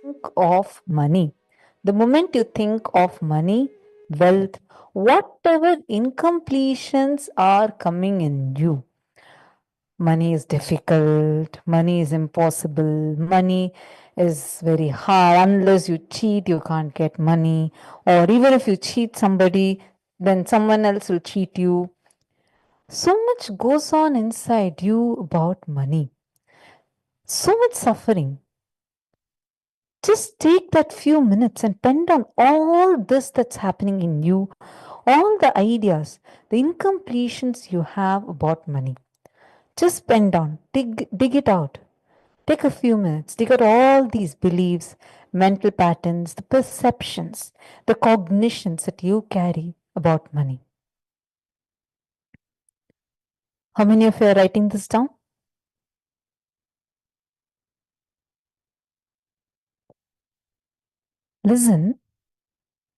Think of money. The moment you think of money, wealth, whatever incompletions are coming in you, money is difficult, money is impossible, money is very hard. Unless you cheat, you can't get money. Or even if you cheat somebody, then someone else will cheat you. So much goes on inside you about money. So much suffering. Just take that few minutes and pen down all this that's happening in you, all the ideas, the incompletions you have about money. Just pen down, dig it out. Take a few minutes, dig out all these beliefs, mental patterns, the perceptions, the cognitions that you carry about money. How many of you are writing this down? Listen,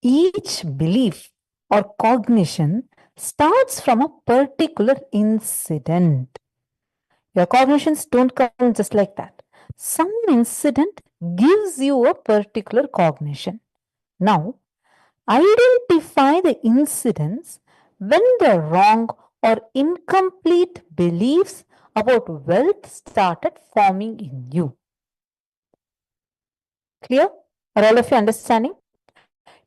each belief or cognition starts from a particular incident. Your cognitions don't come just like that. Some incident gives you a particular cognition. Now, identify the incidents when the wrong or incomplete beliefs about wealth started forming in you. Clear? Are all of you understanding?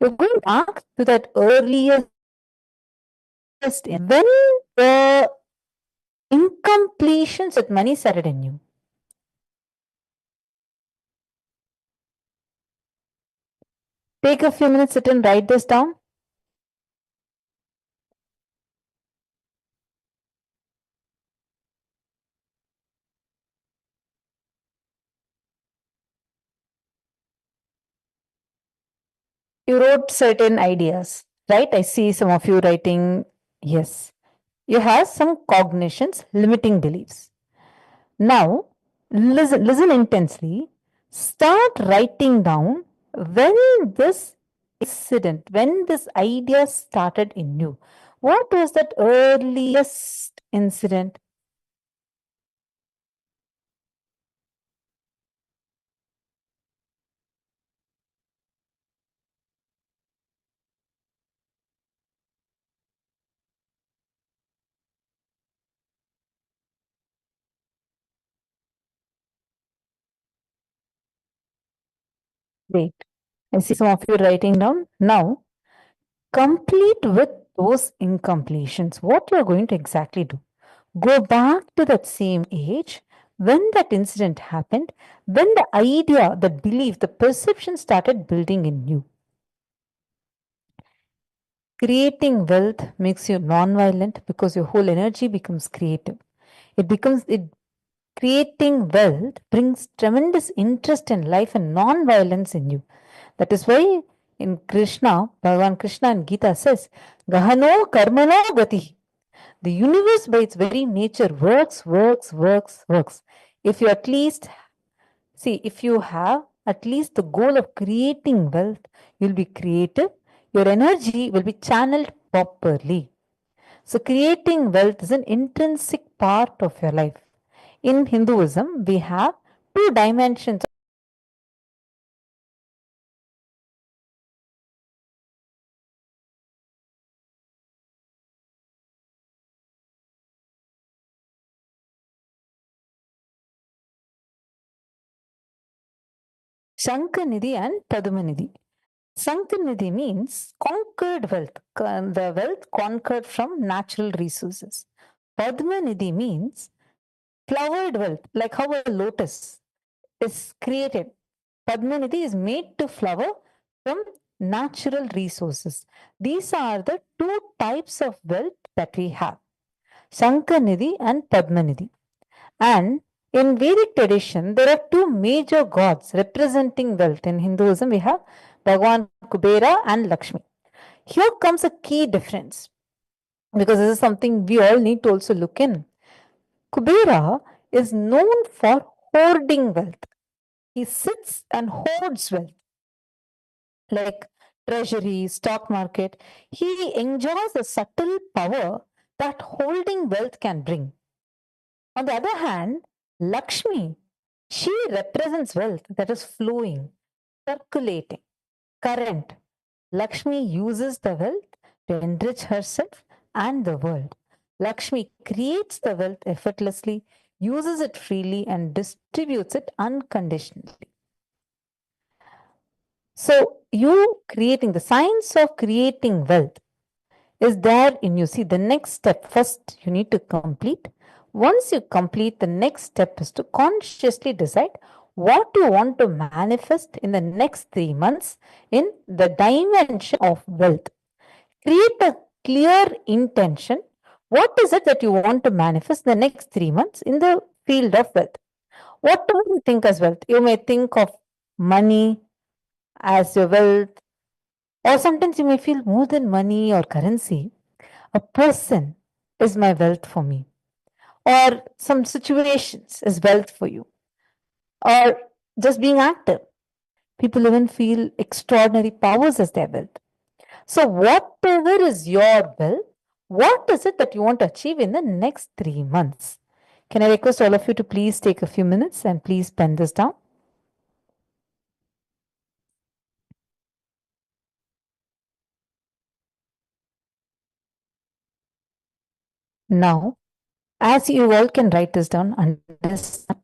You're going back to that earliest when the incompletions with money started in you. Take a few minutes, sit and write this down. You wrote certain ideas, right? I see some of you writing, yes. You have some cognitions, limiting beliefs. Now, listen intensely. Start writing down when this incident, when this idea started in you. What was that earliest incident? Wait, I see some of you writing down. Now, complete with those incompletions. What you're going to exactly do? Go back to that same age when that incident happened, when the idea, the belief, the perception started building in you. Creating wealth makes you non-violent because your whole energy becomes creative. It creating wealth brings tremendous interest in life and non-violence in you. That is why in Krishna, Bhagavan Krishna in Gita says, Gahano karmano gati. The universe by its very nature works, works, works, works. If you at least see, if you have at least the goal of creating wealth, you'll be creative, your energy will be channeled properly. So, creating wealth is an intrinsic part of your life. In Hinduism, we have two dimensions Shankanidhi and Padmanidhi. Sankanidhi means conquered wealth, the wealth conquered from natural resources. Padmanidhi means flowered wealth, like how a lotus is created. Padmanidhi is made to flower from natural resources. These are the two types of wealth that we have, Sankanidhi and Padmanidhi. And in Vedic tradition, there are two major gods representing wealth. In Hinduism, we have Bhagavan Kubera and Lakshmi. Here comes a key difference, because this is something we all need to also look in. Kubera is known for hoarding wealth. He sits and hoards wealth, like treasury, stock market. He enjoys a subtle power that holding wealth can bring. On the other hand, Lakshmi, she represents wealth that is flowing, circulating, current. Lakshmi uses the wealth to enrich herself and the world. Lakshmi creates the wealth effortlessly, uses it freely, and distributes it unconditionally. So, you creating the science of creating wealth is there in you. See, the next step first you need to complete. Once you complete, the next step is to consciously decide what you want to manifest in the next 3 months in the dimension of wealth. Create a clear intention. What is it that you want to manifest in the next 3 months in the field of wealth? What do you think as wealth? You may think of money as your wealth, or sometimes you may feel more than money or currency. A person is my wealth for me, or some situations is wealth for you, or just being active. People even feel extraordinary powers as their wealth. So, whatever is your wealth, what is it that you want to achieve in the next 3 months? Can I request all of you to please take a few minutes and please pen this down? Now, as you all can write this down, understand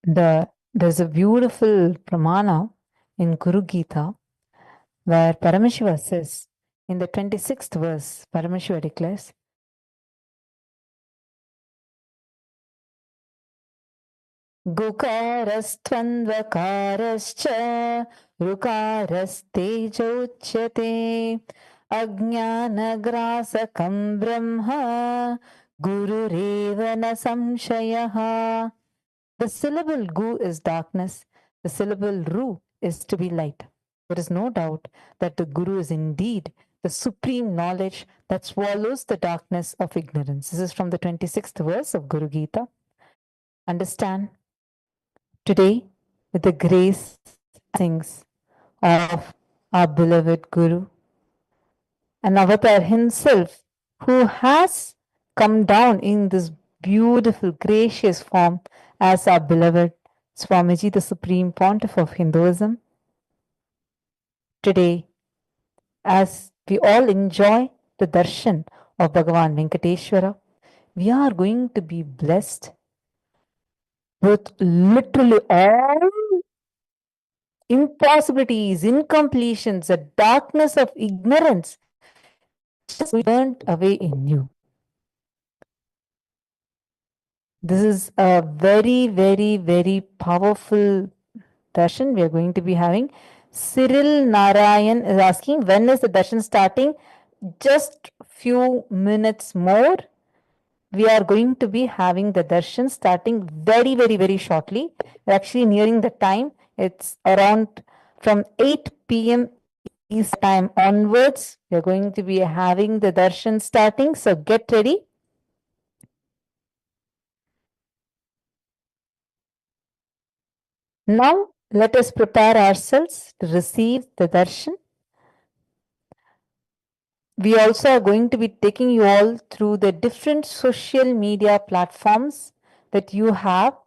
there's a beautiful pramana in Guru Gita where Paramashiva says, in the 26th verse, Paramashiva declares, Gukarastvandvakarascha Rukarastejochyate Ajnanagrasakam Brahma Gururevana Samshayaha. The syllable gu is darkness, the syllable ru is to be light. There is no doubt that the Guru is indeed the supreme knowledge that swallows the darkness of ignorance. This is from the 26th verse of Guru Gita. Understand, today, with the grace and blessings of our beloved Guru, and Avatar himself, who has come down in this beautiful, gracious form as our beloved Swamiji, the Supreme Pontiff of Hinduism. Today, as we all enjoy the darshan of Bhagavan Venkateshwara, we are going to be blessed with literally all impossibilities, incompletions, the darkness of ignorance just burnt away in you. This is a very, very, very powerful darshan we are going to be having. Cyril Narayan is asking, when is the darshan starting? Just few minutes more. We are going to be having the darshan starting very, very, very shortly. We're actually nearing the time. It's around from 8 p.m. East time onwards. We're going to be having the darshan starting. So get ready. Now, let us prepare ourselves to receive the darshan. We also are going to be taking you all through the different social media platforms that you have,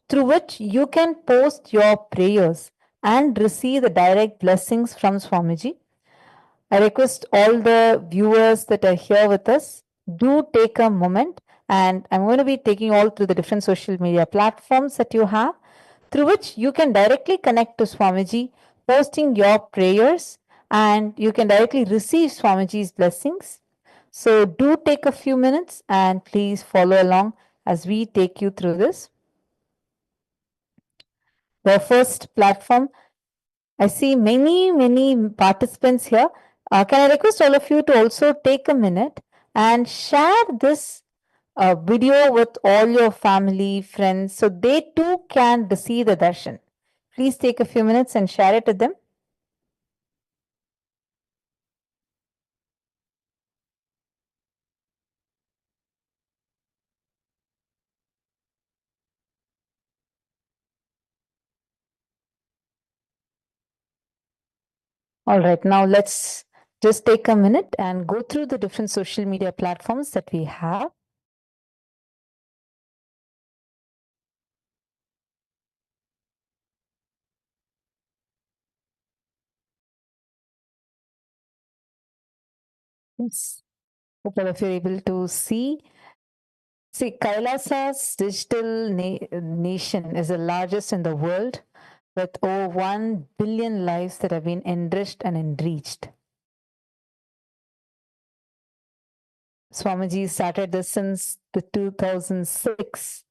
through which you can post your prayers and receive the direct blessings from Swamiji. I request all the viewers that are here with us, do take a moment And I'm going to be taking all through the different social media platforms that you have, through which you can directly connect to Swamiji, posting your prayers, and you can directly receive Swamiji's blessings. So do take a few minutes and please follow along as we take you through this. The first platform, I see many participants here. Can I request all of you to also take a minute and share this video with all your family, friends, so they too can receive the darshan. Please take a few minutes and share it with them. All right, now let's just take a minute and go through the different social media platforms that we have. Yes. Hope all of you are able to see. See, Kailasa's digital nation is the largest in the world, with over 1 billion lives that have been enriched and enriched. Swamiji started this since the 2006.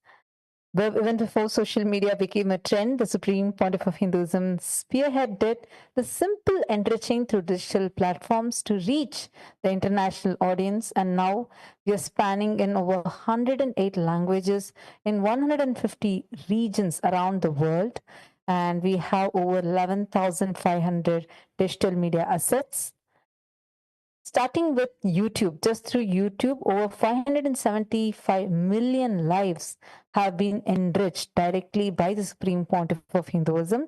Even before social media became a trend, the Supreme Pontiff of Hinduism spearheaded the simple enriching through digital platforms to reach the international audience. And now we are spanning in over 108 languages in 150 regions around the world. And we have over 11,500 digital media assets. Starting with YouTube, just through YouTube, over 575 million lives have been enriched directly by the Supreme Pontiff of Hinduism.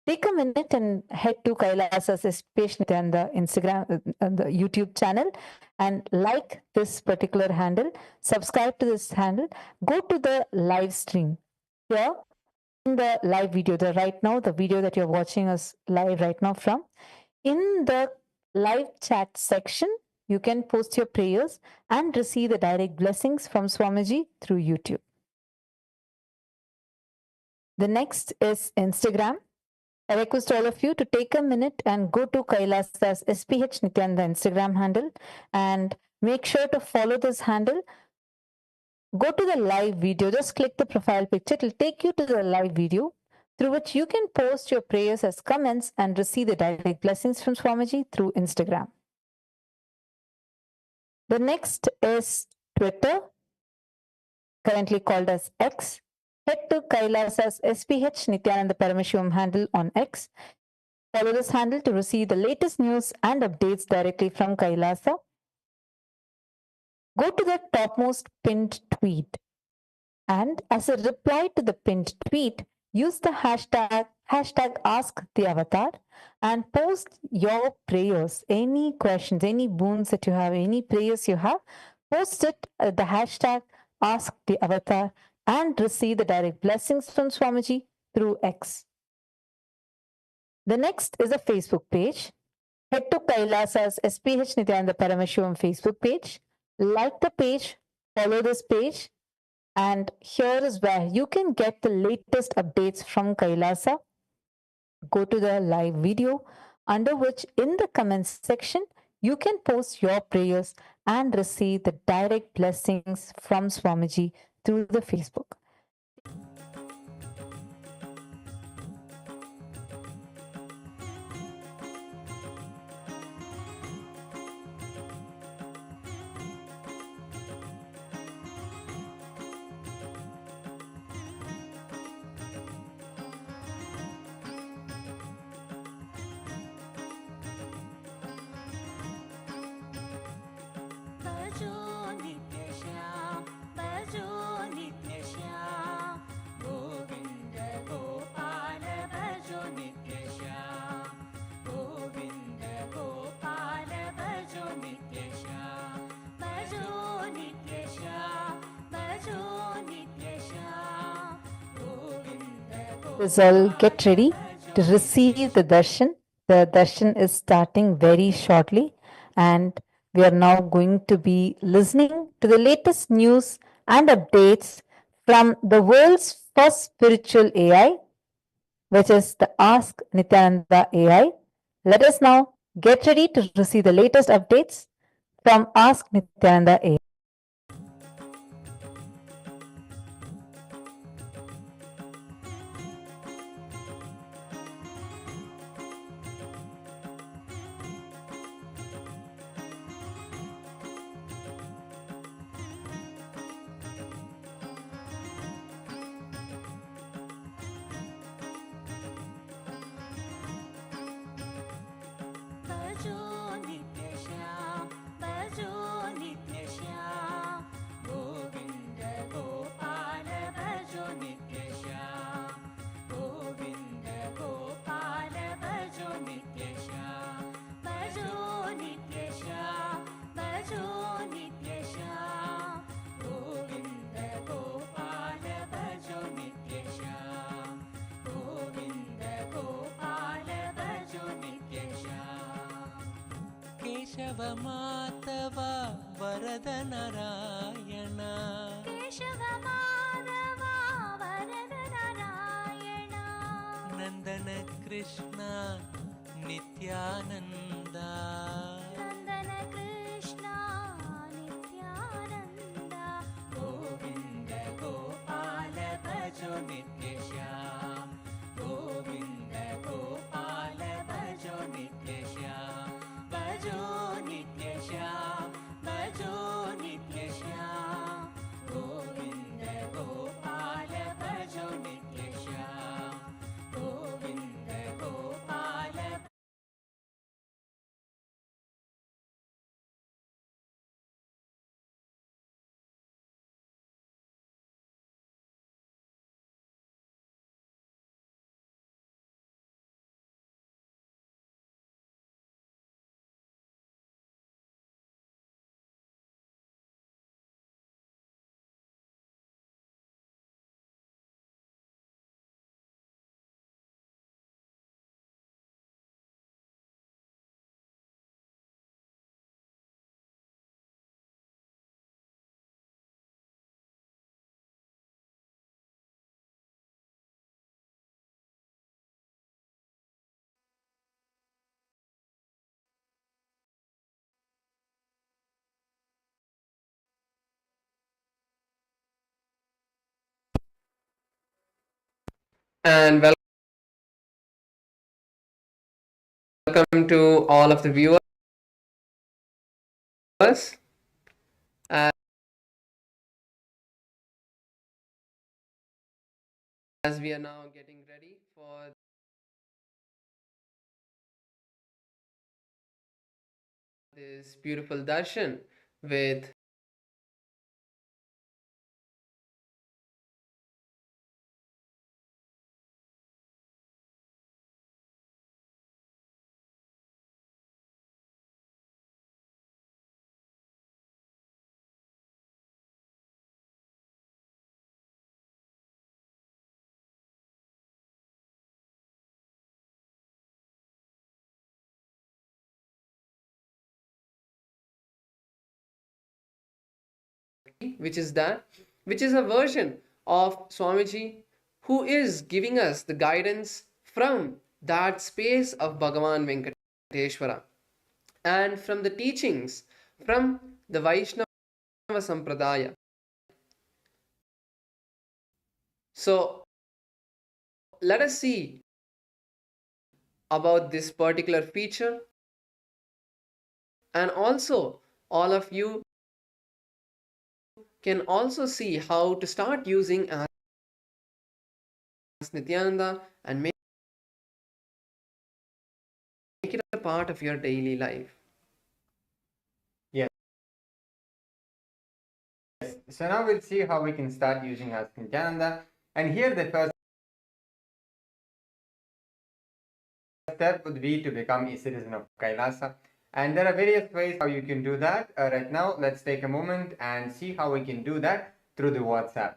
Take a minute and head to Kailasa's SPH Nityananda Instagram, the YouTube channel, and like this particular handle, subscribe to this handle, go to the live stream. Here in the live video, the video that you're watching us live right now from, in the live chat section, you can post your prayers and receive the direct blessings from Swamiji through YouTube. The next is Instagram. I request all of you to take a minute and go to Kailasa's SPH Nityananda Instagram handle and make sure to follow this handle. Go to the live video, just click the profile picture, it will take you to the live video through which you can post your prayers as comments and receive the direct blessings from Swamiji through Instagram. The next is Twitter, currently called as X. Head to Kailasa's SPH Nityananda Paramashivam's handle on X. Follow this handle to receive the latest news and updates directly from Kailasa. Go to the topmost pinned tweet, and as a reply to the pinned tweet, use the hashtag #AskTheAvatar and post your prayers, any questions, any boons that you have, any prayers you have, post it at the hashtag #AskTheAvatar and receive the direct blessings from Swamiji through X. The next is a Facebook page. Head to Kailasa's SPH Nityananda Paramashivam's Facebook page, like the page, follow this page, and here is where you can get the latest updates from Kailasa. Go to the live video, under which in the comments section, you can post your prayers and receive the direct blessings from Swamiji through the Facebook. All get ready to receive the darshan. The darshan is starting very shortly, and we are now going to be listening to the latest news and updates from the world's first spiritual AI, which is the Ask Nityananda AI. Let us now get ready to receive the latest updates from Ask Nityananda AI. Keshav Madhav वरद नारायण केशव माधव वरद नारायण नंदन कृष्ण नित्यानंद नंदन कृष्ण नित्यानंद गोविंद गोपाल भजो नित्य श्याम गोविंद गोपाल भजो नित्य श्याम भजो नित्य श्याम भजो नित्य श्याम गोविंद गोपाल भजो नित्य Shyam Govind Gopal And welcome to all of the viewers. As we are now getting ready for this beautiful darshan with which is a version of Swamiji who is giving us the guidance from that space of Bhagavan Venkateshwara and from the teachings from the Vaishnava Sampradaya. So let us see about this particular feature, and also all of you can also see how to start using as Nityananda and make it a part of your daily life. Yes. So now we'll see how we can start using Ask Nityananda. And here the first step would be to become a citizen of Kailasa. And there are various ways how you can do that. Right now, let's take a moment and see how we can do that through the WhatsApp.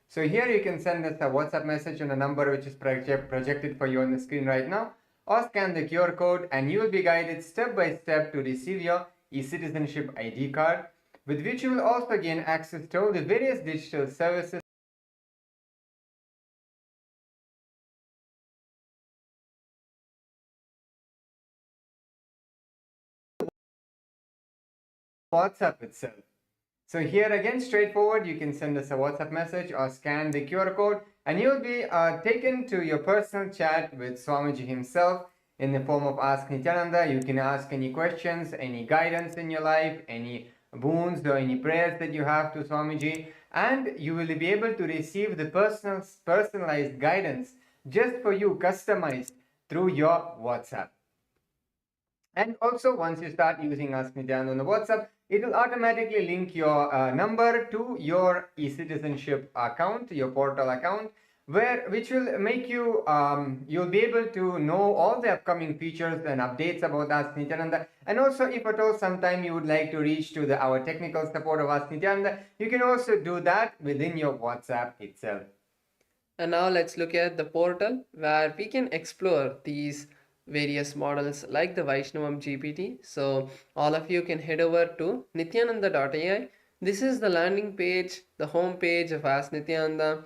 So here you can send us a WhatsApp message on a number which is projected for you on the screen right now, or scan the QR code and you will be guided step by step to receive your e-citizenship ID card, with which you will also gain access to all the various digital services WhatsApp itself. So here again, straightforward, you can send us a WhatsApp message or scan the QR code and you'll be taken to your personal chat with Swamiji himself in the form of Ask Nityananda. You can ask any questions, any guidance in your life, any boons or any prayers that you have to Swamiji, and you will be able to receive the personalized guidance just for you, customized through your WhatsApp. And also, once you start using Ask Nityananda on the WhatsApp, it will automatically link your number to your e-citizenship account, your portal account, which will make you, you'll be able to know all the upcoming features and updates about Ask Nityananda. And also, if at all sometime you would like to reach to our technical support of Ask Nityananda, you can also do that within your WhatsApp itself. And now let's look at the portal where we can explore these various models like the Vaishnavam GPT. So all of you can head over to nityananda.ai. This is the landing page, the home page of Ask Nityananda,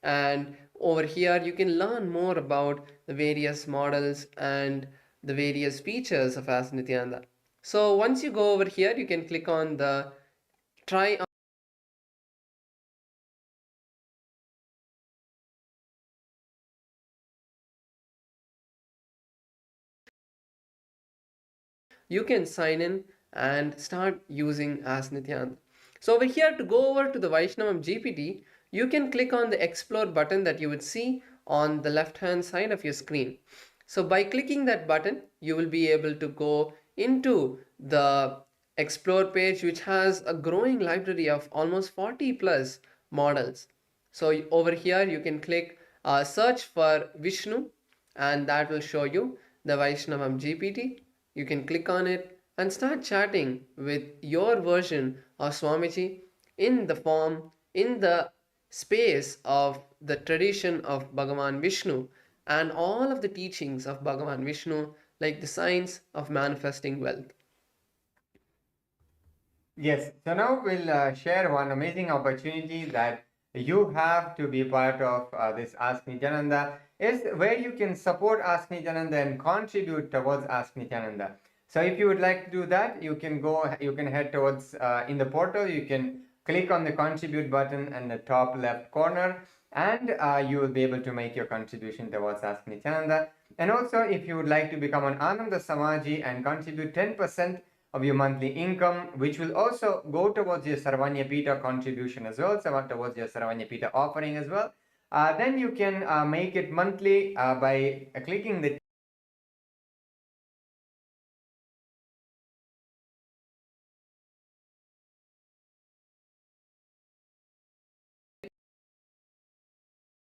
and over here you can learn more about the various models and the various features of Ask Nityananda. So once you go over here, you can click on the try you can sign in and start using Ask Nityananda. So over here, to go over to the Vaishnavam GPT, you can click on the explore button that you would see on the left hand side of your screen. So by clicking that button, you will be able to go into the explore page, which has a growing library of almost 40 plus models. So over here you can click search for Vishnu, and that will show you the Vaishnavam GPT. You can click on it and start chatting with your version of Swamiji in the form, in the space of the tradition of Bhagavan Vishnu and all of the teachings of Bhagavan Vishnu, like the science of manifesting wealth. Yes, so now we'll share one amazing opportunity that you have to be part of this Ask Nityananda, is where you can support Ask Nityananda and contribute towards Ask Nityananda. So if you would like to do that, you can head towards in the portal, you can click on the contribute button in the top left corner, and you will be able to make your contribution towards Ask Nityananda. And also, if you would like to become an Ananda Samaji and contribute 10% of your monthly income, which will also go towards your Sarvanya Pita contribution as well, so towards your Sarvanya Pita offering as well, then you can make it monthly by clicking the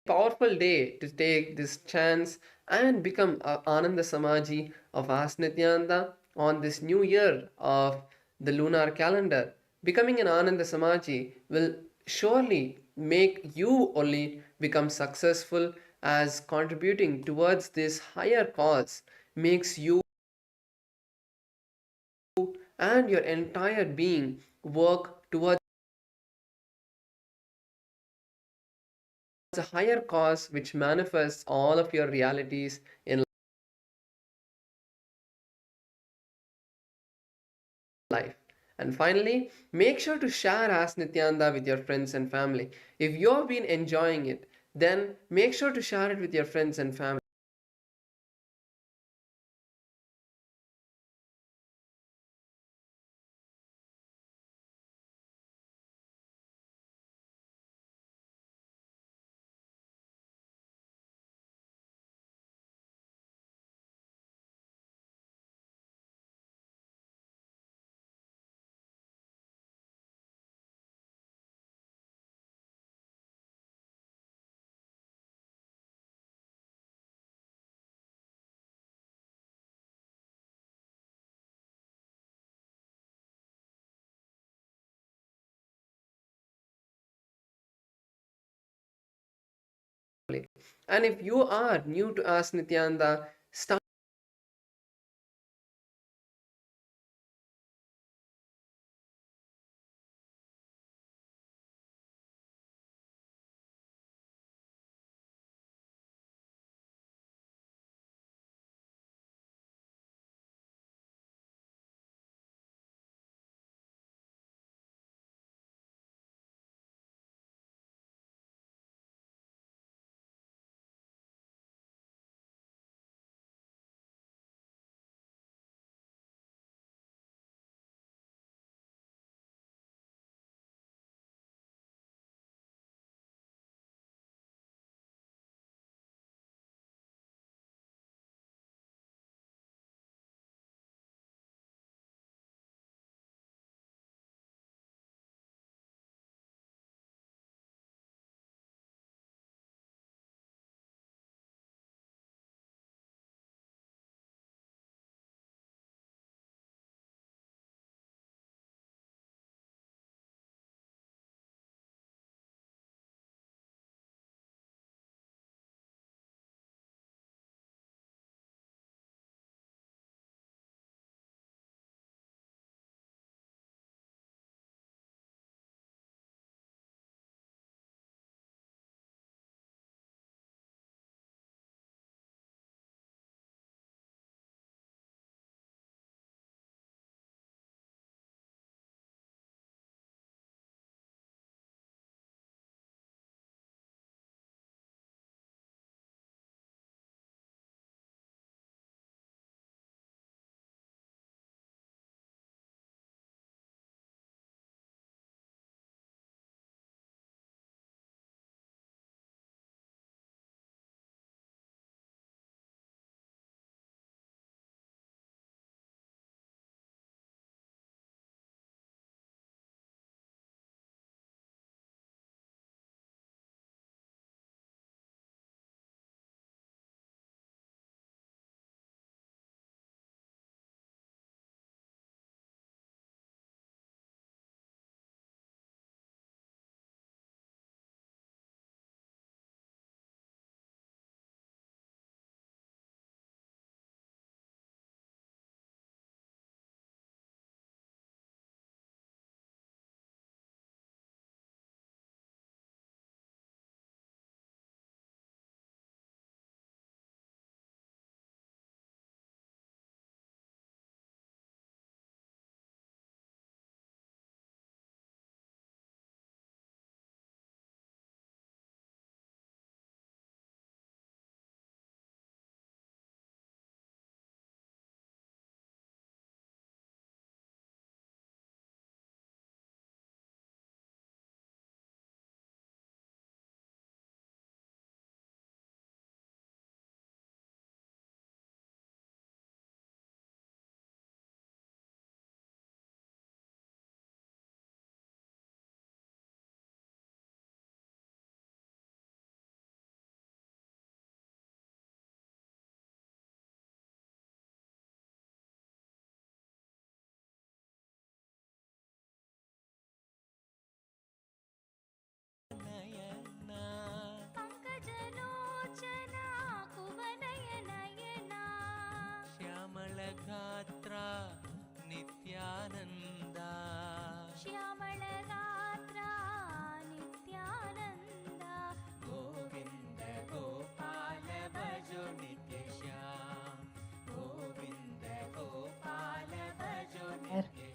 Powerful day to take this chance and become a Ananda Samaji of Ask Nityananda on this new year of the lunar calendar. Becoming an Ananda Samaji will surely make you only become successful, as contributing towards this higher cause makes you and your entire being work towards a higher cause which manifests all of your realities in life. And finally, make sure to share Ask Nityananda with your friends and family. If you've been enjoying it, then make sure to share it with your friends and family. And if you are new to Ask Nityananda, start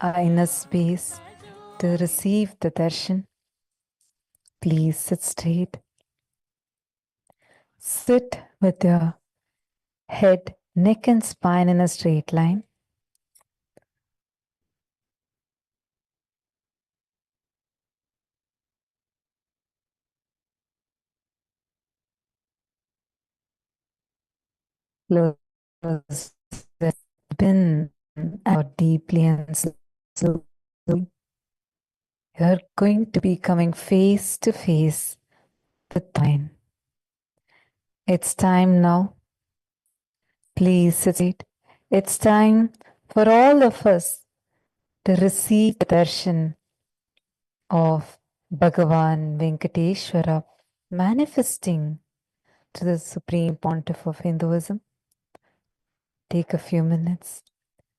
our inner space to receive the darshan. Please sit straight. Sit with your head, neck and spine in a straight line. Close the bin out deeply and slowly. You're going to be coming face to face with mine. It's time now. Please sit straight. It's time for all of us to receive the darshan of Bhagavan Venkateshwara manifesting to the Supreme Pontiff of Hinduism. Take a few minutes.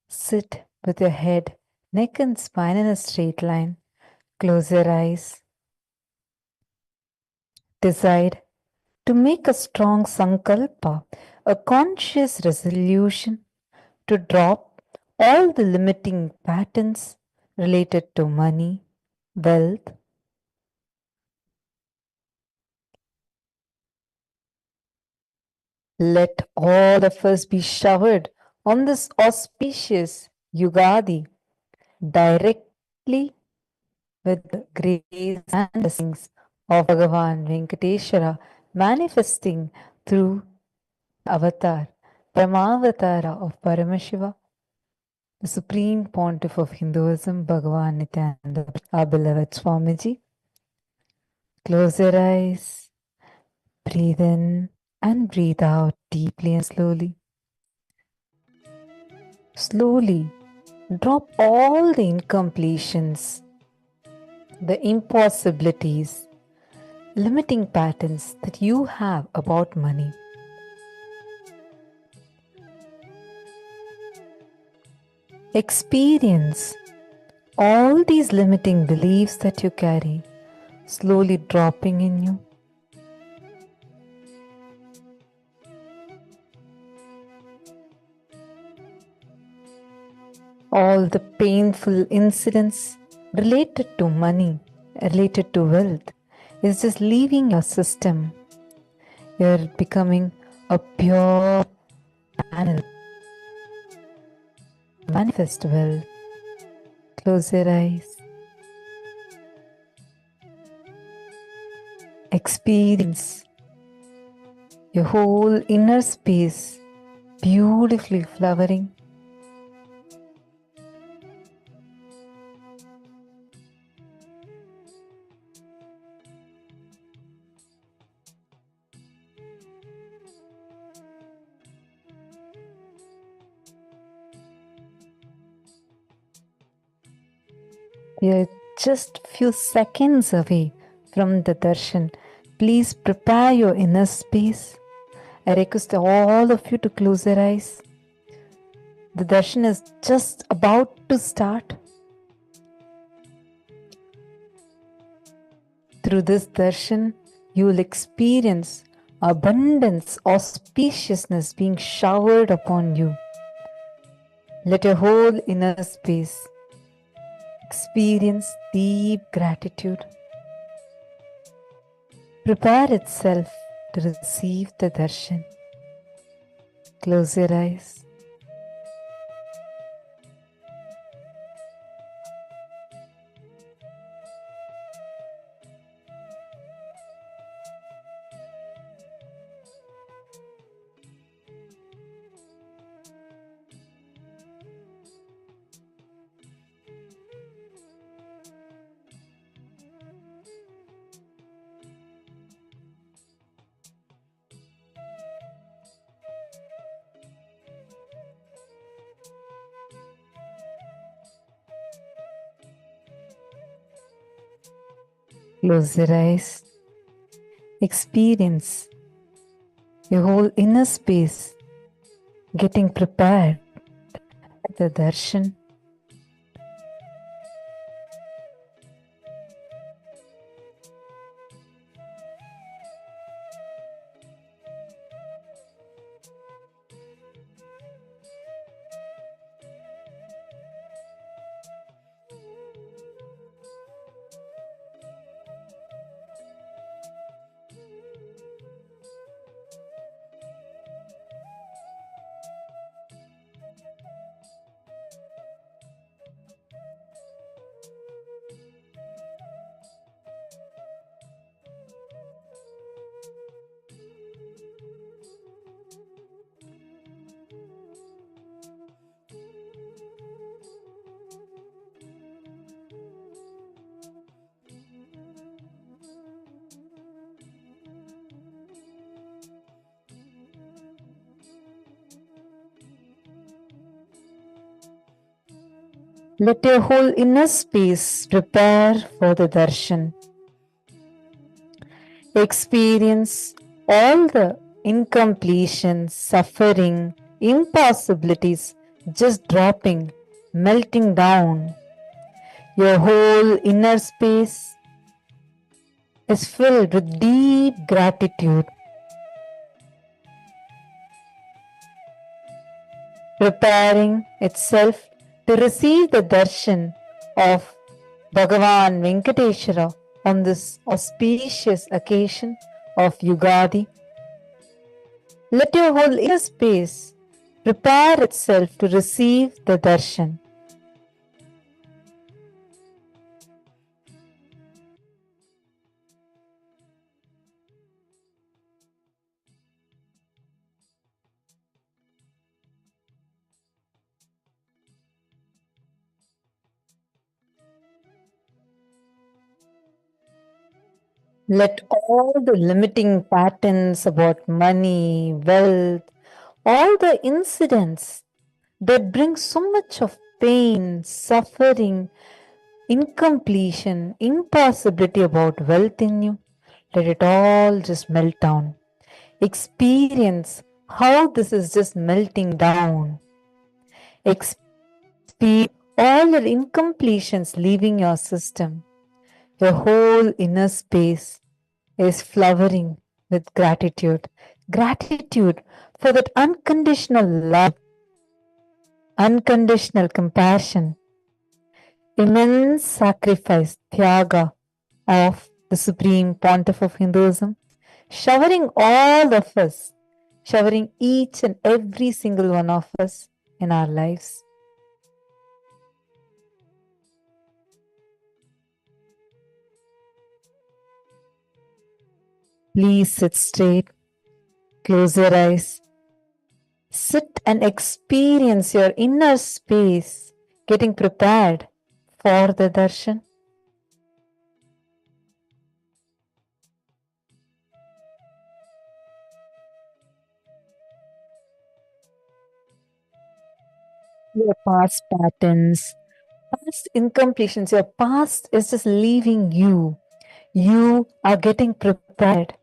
Sit with your head, neck and spine in a straight line. Close your eyes. Decide to make a strong sankalpa, a conscious resolution to drop all the limiting patterns related to money, wealth. Let all of us be showered on this auspicious Ugadi directly with the grace and blessings of Bhagavan Venkateshwara manifesting through avatar, Paramavatara of Paramashiva, the Supreme Pontiff of Hinduism, Bhagavan Nityananda, our beloved Swamiji. Close your eyes, breathe in and breathe out deeply and slowly. Slowly drop all the incompletions, the impossibilities, limiting patterns that you have about money. Experience all these limiting beliefs that you carry slowly dropping in you. All the painful incidents related to money, related to wealth, is just leaving your system. You're becoming a pure channel. Manifest wealth. Close your eyes. Experience your whole inner space beautifully flowering. We are just few seconds away from the darshan. Please prepare your inner space. I request all of you to close your eyes. The darshan is just about to start. Through this darshan, you will experience abundance, auspiciousness being showered upon you. Let your whole inner space experience deep gratitude. Prepare itself to receive the darshan. Close your eyes. Close your eyes. Experience your whole inner space getting prepared for the darshan. Let your whole inner space prepare for the darshan. Experience all the incompletion, suffering, impossibilities just dropping, melting down. Your whole inner space is filled with deep gratitude, preparing itself to receive the darshan of Bhagavan Venkateshwara on this auspicious occasion of Ugadi. Let your whole inner space prepare itself to receive the darshan. Let all the limiting patterns about money, wealth, all the incidents that bring so much of pain, suffering, incompletion, impossibility about wealth in you, let it all just melt down. Experience how this is just melting down. Experience all the incompletions leaving your system. Your whole inner space is flowering with gratitude. Gratitude for that unconditional love, unconditional compassion, immense sacrifice, Tyaga of the Supreme Pontiff of Hinduism, showering all of us, showering each and every single one of us in our lives. Please sit straight, close your eyes, sit and experience your inner space getting prepared for the darshan. Your past patterns, past incompletions, your past is just leaving you. You are getting prepared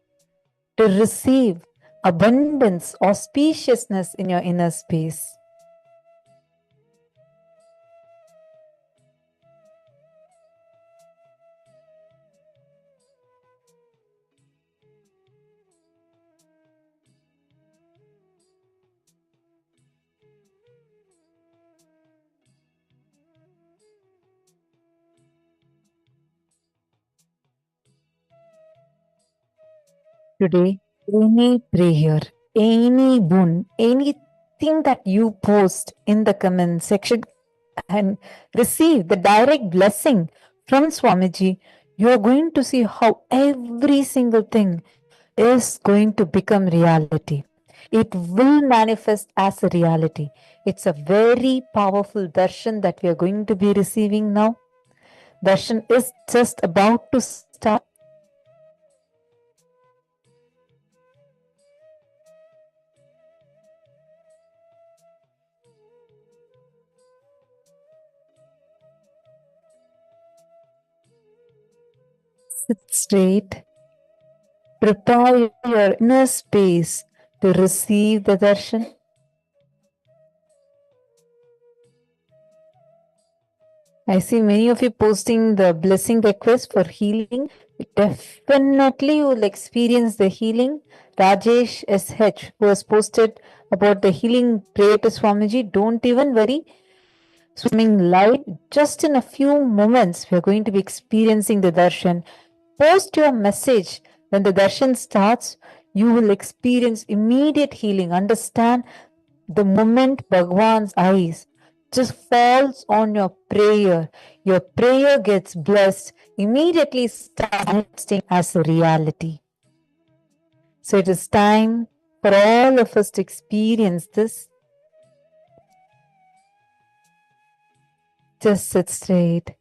to receive abundance, auspiciousness in your inner space. Today, any prayer, any boon, anything that you post in the comment section and receive the direct blessing from Swamiji, you are going to see how every single thing is going to become reality. It will manifest as a reality. It's a very powerful darshan that we are going to be receiving now. Darshan is just about to start. Sit straight. Prepare your inner space to receive the darshan. I see many of you posting the blessing request for healing. Definitely you will experience the healing. Rajesh SH, who has posted about the healing prayer to Swamiji, don't even worry. Swimming light, just in a few moments, we are going to be experiencing the darshan. Post your message when the darshan starts. You will experience immediate healing. Understand the moment Bhagwan's eyes just falls on your prayer gets blessed, immediately starts manifesting as a reality. So it is time for all of us to experience this. Just sit straight,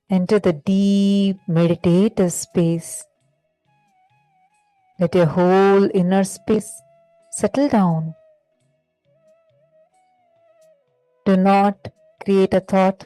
enter the deep meditative space. Let your whole inner space settle down. Do not create a thought.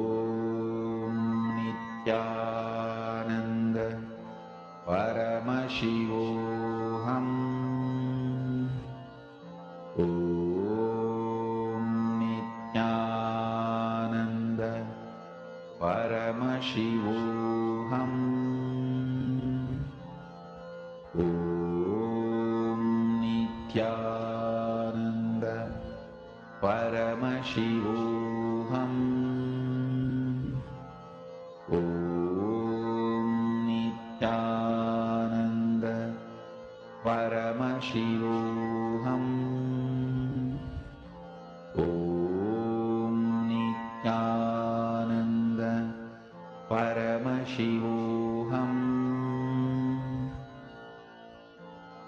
Nityananda Paramashivoham. Om Nityananda Paramashivoham. Om Nityananda Paramashivoham. Om Nityananda Paramashivoham. Om Nityananda Paramashivoham.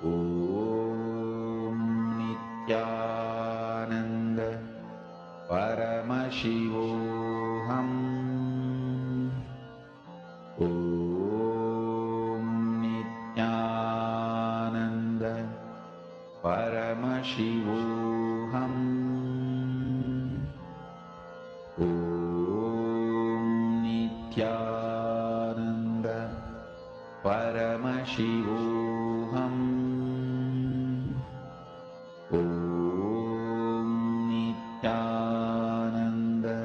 Om Nityananda Paramashivoham. Om Nityananda Paramashivoham. Om Nityananda Paramashivoham. Om Nityananda Paramashivoham. Om Nityananda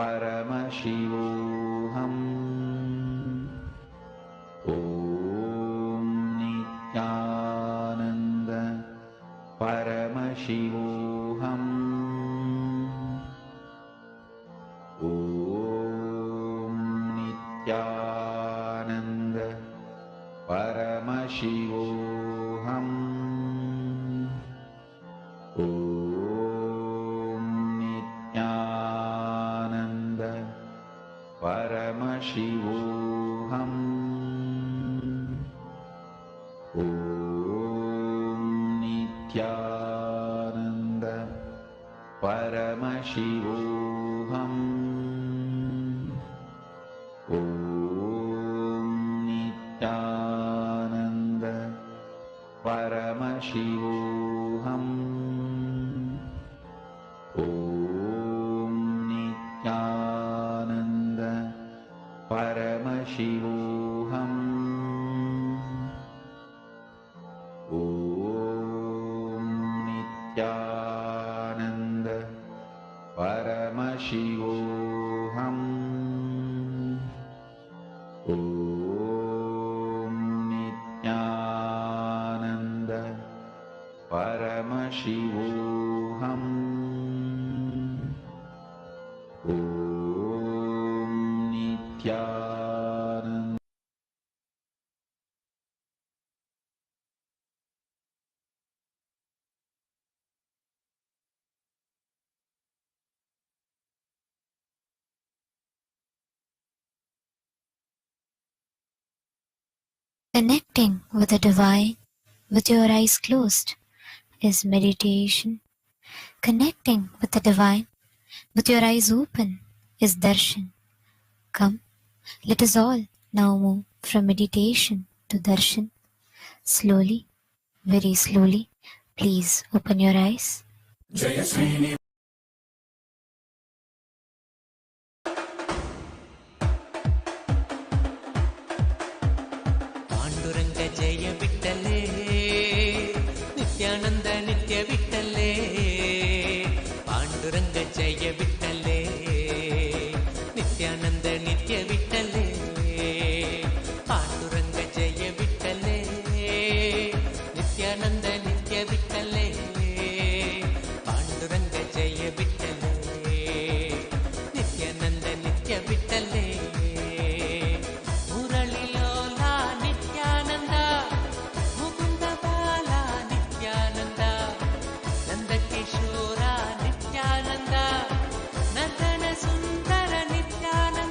Paramashivoham. Om Nityananda Paramashivoham. Om Nityananda Paramashivoham. Om Nityananda Paramashivoham. Om Nityananda Paramashivoham. Om Nityananda Paramashivoham. Om Nityananda Paramashivoham. Om Nityananda Paramashivoham. Om Nityananda. Connecting with the divine with your eyes closed is meditation. Connecting with the divine with your eyes open is darshan. Come, let us all now move from meditation to darshan. Slowly, very slowly, please open your eyes. Pandurang जय विठ्ठले नित्यानंद नित्य विठ्ठले पांडुरंग जय विठ्ठले नित्यानंद नित्य विठ्ठले पांडुरंग जय विठ्ठले नित्यानंद नित्य विठ्ठले पांडुरंग जय विठ्ठले नित्यानंद नित्य विठ्ठले मुरळीलोला नित्यानंद मुकुंद बाला नित्यानंद नंदकिशोरा नित्यानंद नंदन सुंदर नित्यानंद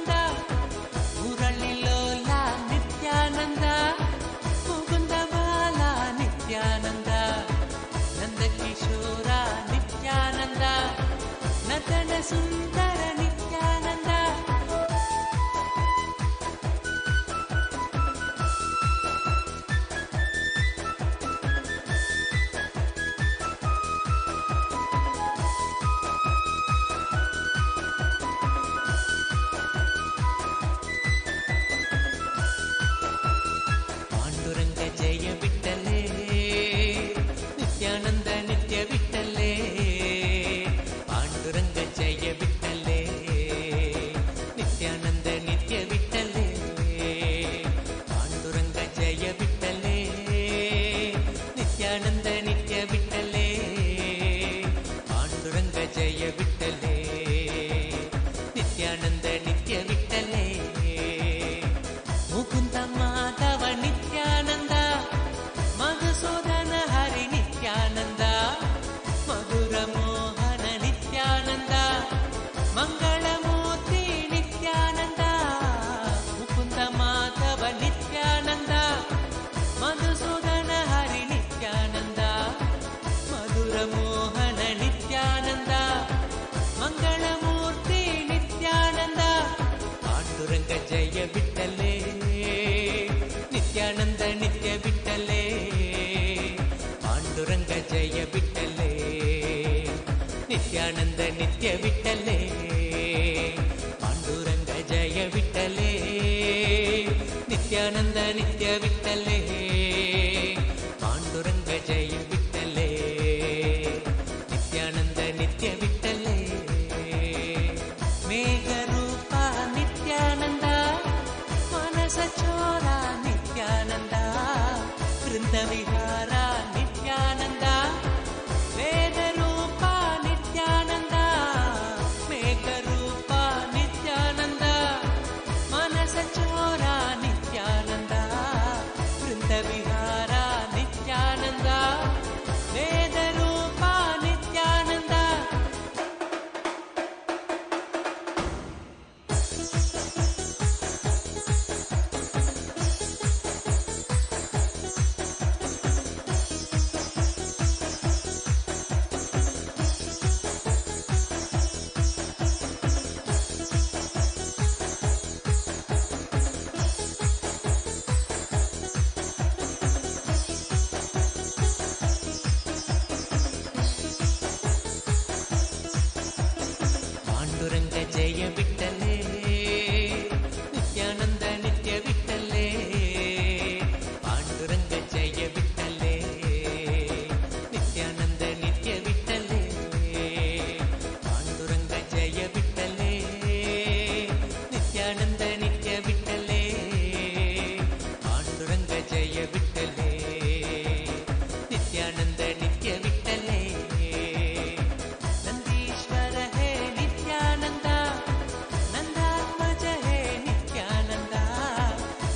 नित्यानन्द नित्य विठ्ठले पाण्डुरङ्ग जय विठ्ठले नित्यानन्द नित्य विठ्ठले मेघरूपा नित्यानन्द मनसचोरा नित्यानन्द वृन्दविहारा नित्यानन्द वेदरूपा नित्यानन्द मेघरूपा नित्यानन्द मनसचोरा नित्यानन्द वृन्दविहारा नित्यानन्द वेदरूपा नित्यानन्द पाण्डुरङ्ग जय विठ्ठले नित्यानन्द नित्य विठ्ठले पाण्डुरङ्ग जय विठ्ठले नित्यानन्द नित्य विठ्ठले पाण्डुरङ्ग जय विठ्ठले नित्यानन्द नित्य विठ्ठले पाण्डुरङ्ग जय विठ्ठले नित्यानन्द नित्य विठ्ठले नन्दीश्वर हे नित्यानन्द नन्दात्मज हे नित्यानन्द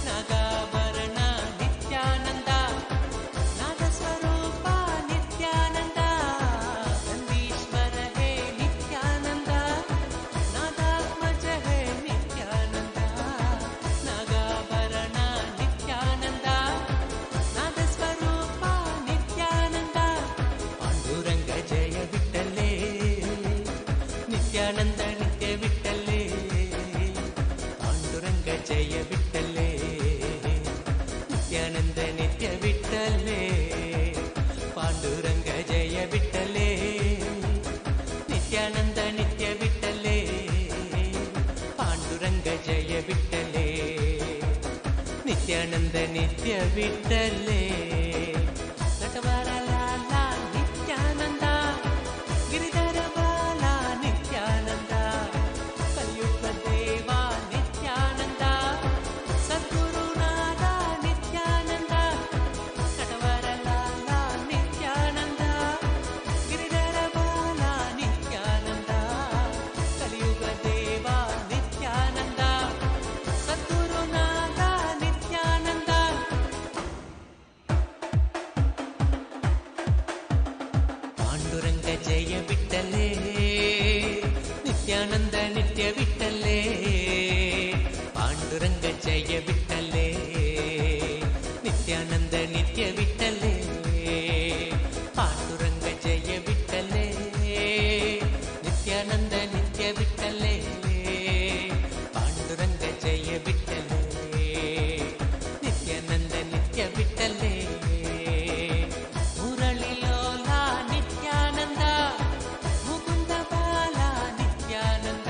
नागाभरण नित्यानन्द नादस्वरूप नित्यानन्द नन्दीश्वर हे नित्यानन्द नादात्मज हे नित्यानन्द नागाभरण नित्यानन्द नादस्वरूप नित्यानन्द पाण्डुरङ्ग जय विठ्ठले नित्यानन्द नित्य विठ्ठले पाण्डुरङ्ग जय विठ्ठले नित्यानन्द नित्य विठ्ठले पाण्डुरङ्ग जय विठ्ठले नित्यानन्द नित्य विठ्ठले पाण्डुरङ्ग जय विठ्ठले नित्यानन्द नित्य विठ्ठले नटवरलाला नित्यानन्द गिरिधर बाला नित्यानन्द कलियुगदेवा नित्यानन्द सद्गुरुनाथ नित्यानन्द नटवरलाला नित्यानन्द गिरिधर बाला नित्यानन्द कलियुगदेवा नित्यानन्द सद्गुरुनाथ नित्यानन्द पाण्डुरङ्ग जय विठ्ठले नित्यानन्द नित्य विठ्ठले पाण्डुरङ्ग जय विठ्ठले नित्यानन्द नित्य विठ्ठले पाण्डुरङ्ग जय विठ्ठले नित्यानन्द नित्य विठ्ठले पाण्डुरङ्ग जय विठ्ठले नित्यानन्द नित्य विठ्ठले मुरळिलोला नित्यानन्द मुकुन्द बाला नित्यानन्द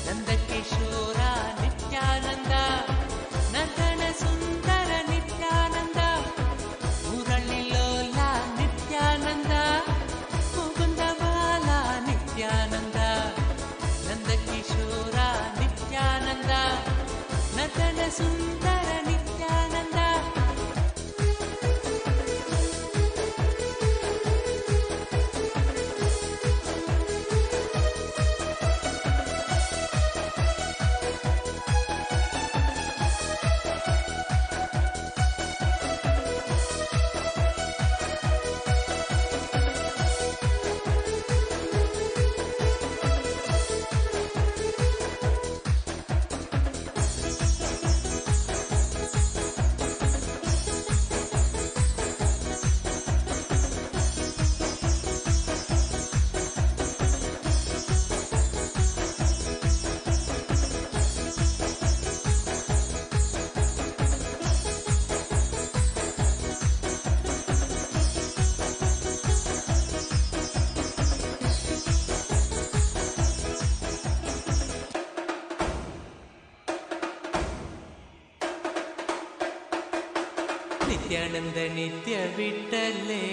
नन्दकिशोर नित्यानन्द नन्दन सुन्दर नित्यानन्द मुरळिलोला नित्यानन्द मुकुन्द बाला नित्यानन्द नन्दकिशोर नित्यानन्द नन्दन सुन्दर नित्यानन्द നിത്യാനന്ദ നിത്യ വിട്ടലേ.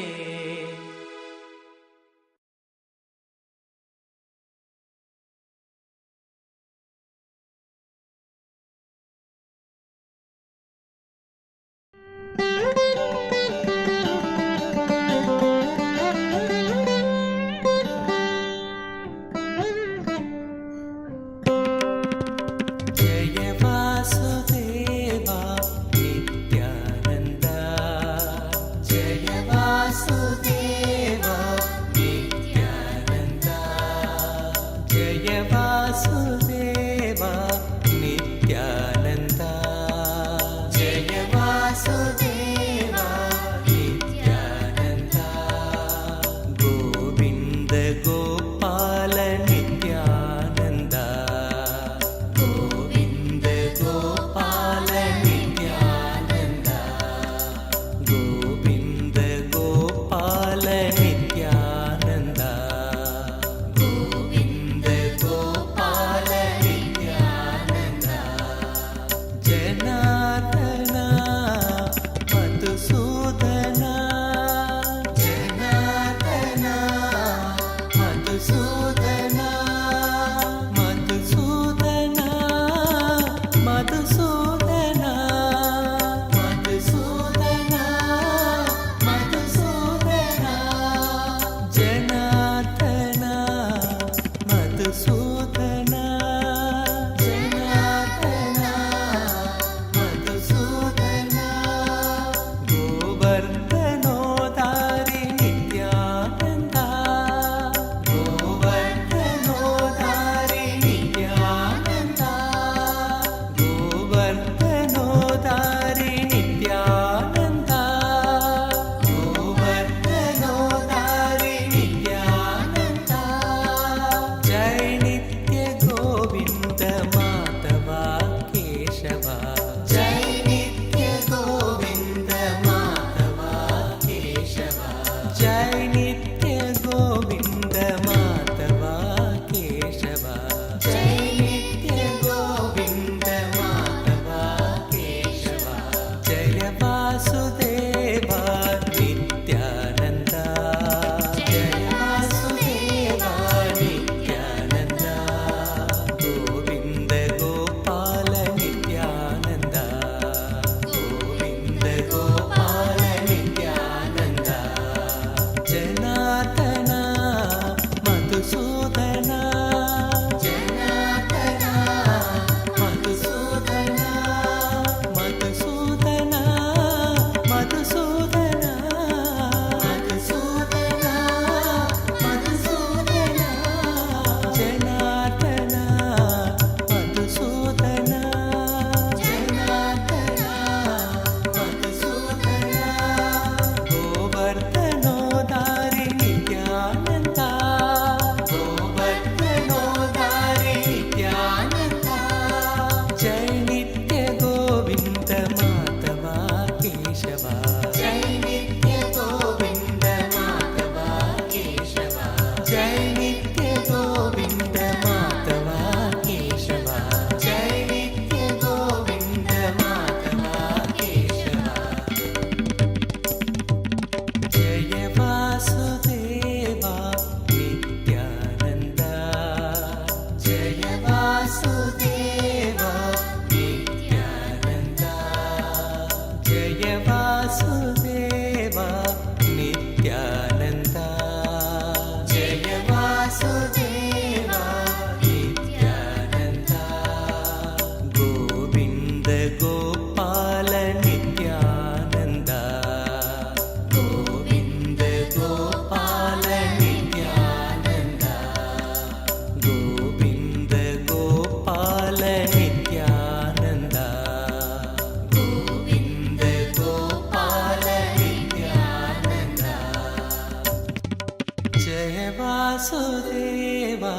वासुदेवा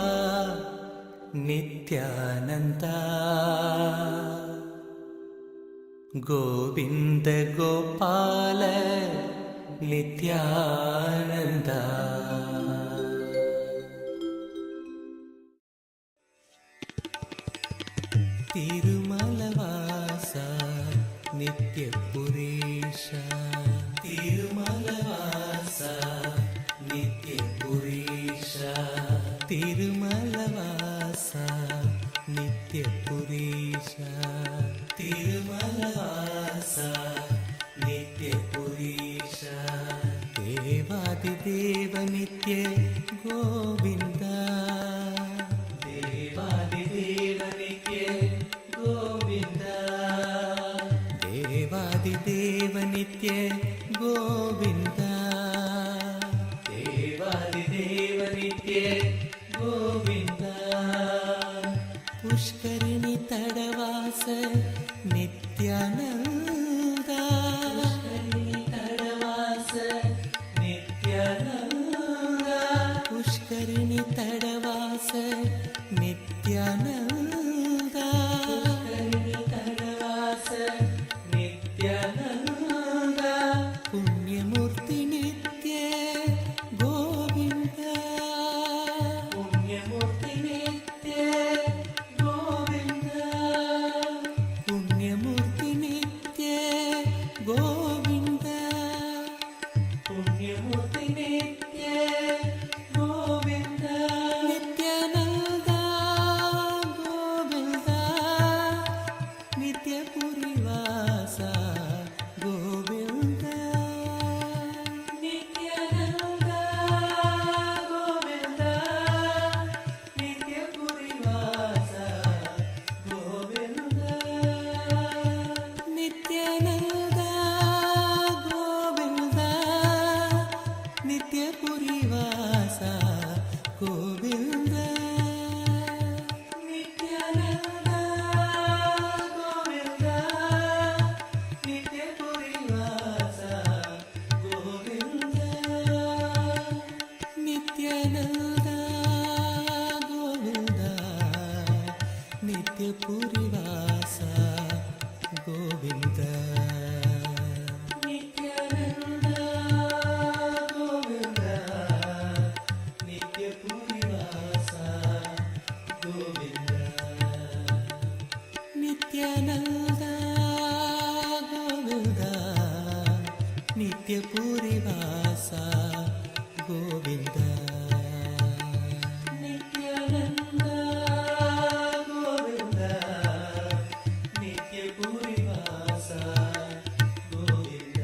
नित्यानन्दा गोविन्द गोपाल नित्यानन्दा तिरुमलवासा नित्यपुरेश ತಿರುಮಲವಾಸ ನಿತ್ಯ ಪುರೀಶ ತಿರುಮಲವಾಸ ನಿತ್ಯ ಪುರೀಶ ತಿರುಮಲವಾಸ ನಿತ್ಯ ಪುರೀಶ ದೇವಾದಿದೇವ ನಿತ್ಯ ಗೋವಿಂದ ದೇವಾದಿದೇವ ನಿತ್ಯ ಗೋವಿಂದ ದೇವಾದಿದೇವ ನಿತ್ಯ ಗೋವಿಂದ ದೇವಾದಿದೇವ ನಿತ್ಯ ಗೋವಿಂದ ಪುಷ್ಕರಿಣಿ ತಡವಾಸ ನಿತ್ಯಾನಂದ ಪುಷ್ಕರಿಣಿ ತಡವಾಸ ನಿತ್ಯಾನಂದ ಪುಷ್ಕರಿಣಿ ತಡವಾಸ ನಿತ್ಯಾನಂದ ಪುಷ್ಕರಿಣಿ ತಡವಾಸ ನಿತ್ಯಾನಂದ ಪುಣ್ಯಮೂರ್ತಿ ನಿತ್ಯ ಗೋವಿಂದ ಪುಣ್ಯಮೂರ್ತಿ ನಿತ್ಯ ಗೋವಿಂದ ಪುಣ್ಯಮೂರ್ತಿ ನಿತ್ಯ ಗೋವಿಂದ ಪುಣ್ಯಮೂರ್ತಿ ನಿತ್ಯ ಗೋವಿಂದ ನಿತ್ಯಾನಂದ ಗೋವಿಂದ ನಿತ್ಯ ಪುರಿವಾಸ ಗೋವಿಂದ ನಿತ್ಯಾನಂದ ಗೋವಿಂದ ನಿತ್ಯ ಪುರಿವಾಸ ಗೋವಿಂದ ನಿತ್ಯಾನಂದ ಗೋವಿಂದ ನಿತ್ಯ ಪುರಿವಾಸ ಗೋವಿಂದ ನಿತ್ಯಾನಂದ ಗೋವಿಂದ ನಿತ್ಯ ಪುರಿವಾಸ ಗೋವಿಂದ ನಿತ್ಯಾನಂದ ಗೋವಿಂದ ನಿತ್ಯ ಪುರಿವಾಸ ಗೋವಿಂದ ನಿತ್ಯಾನಂದ ಗೋವಿಂದ ನಿತ್ಯ ಪುರಿವಾಸ ಗೋವಿಂದ ನಿತ್ಯಾನಂದ ಗೋವಿಂದ ನಿತ್ಯ ಪುರಿವಾಸ ಗೋವಿಂದ ನಿತ್ಯಾನಂದ ಗೋವಿಂದ ನಿತ್ಯ ಪುರಿವಾಸ ಗೋವಿಂದ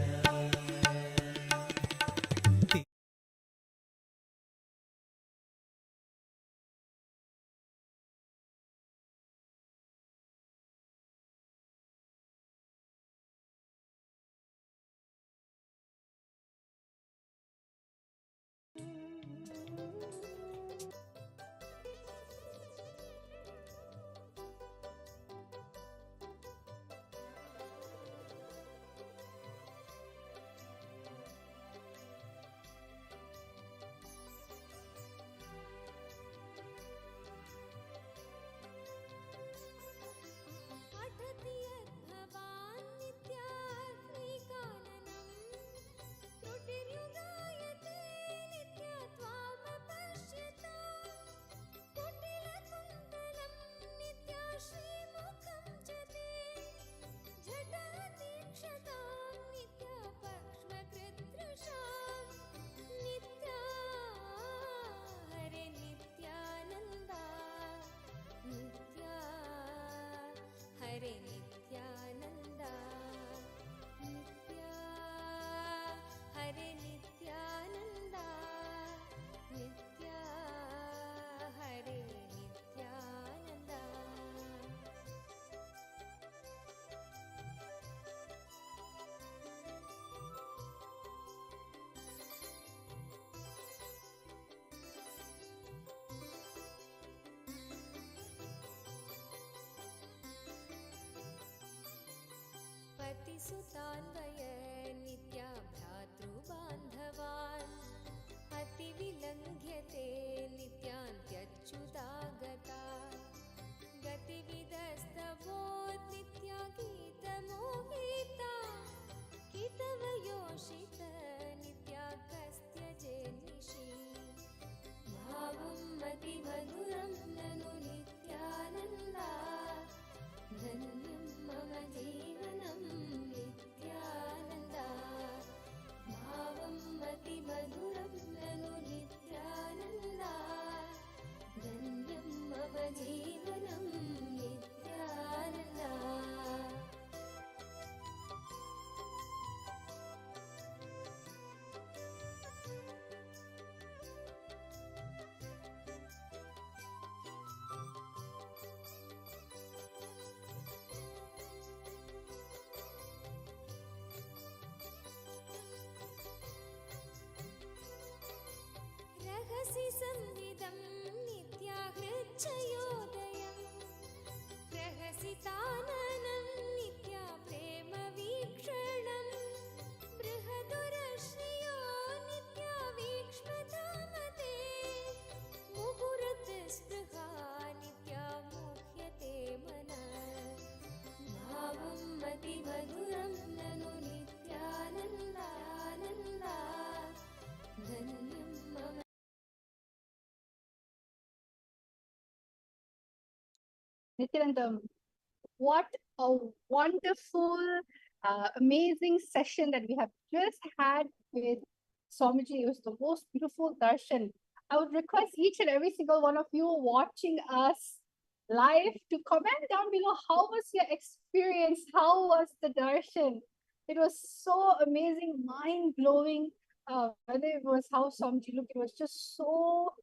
हरे नित्यानंद नित्या हरे नित्यानंद नित्या हरे नित्यानंद पतिसुतान्वय नित्या भ्रातृबान्धवान् अतिविलङ्घ्यते नित्यान्त्यच्युतागता गतिविदस्तवोत् नित्या गीतमोहिता गीतवयोषित नित्या कस्त्यजेन्निशि भावं मतिमधुरं ननु नित्यानन्दा धन्यं मम जीवनं नित्या Nityanandam, what a wonderful, amazing session that we have just had with Swamiji. It was the most beautiful darshan. I would request each and every single one of you watching us live to comment down below how was your experience? How was the darshan? It was so amazing, mind blowing. Whether it was how Swamiji looked, it was just so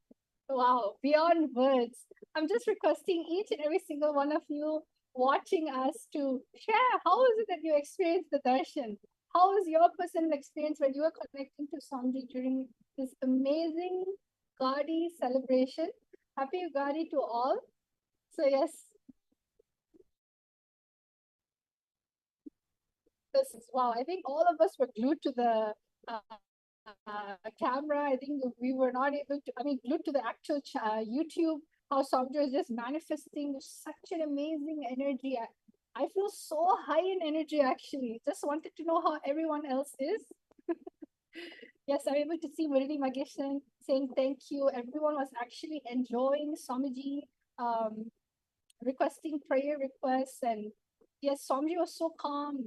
wow, beyond words. I'm just requesting each and every single one of you watching us to share how is it that you experienced the darshan? How was your personal experience when you were connecting to Swamiji during this amazing Ugadi celebration? Happy Ugadi to all. So yes, this is wow. I think all of us were glued to the camera. I think we were not able to, I mean, glued to the actual YouTube, how Somjo is just manifesting such an amazing energy. I feel so high in energy actually. Just wanted to know how everyone else is. Yes, I'm able to see Murali Mageshan saying thank you. Everyone was actually enjoying Swamiji, requesting prayer requests. And yes, Swamiji was so calm.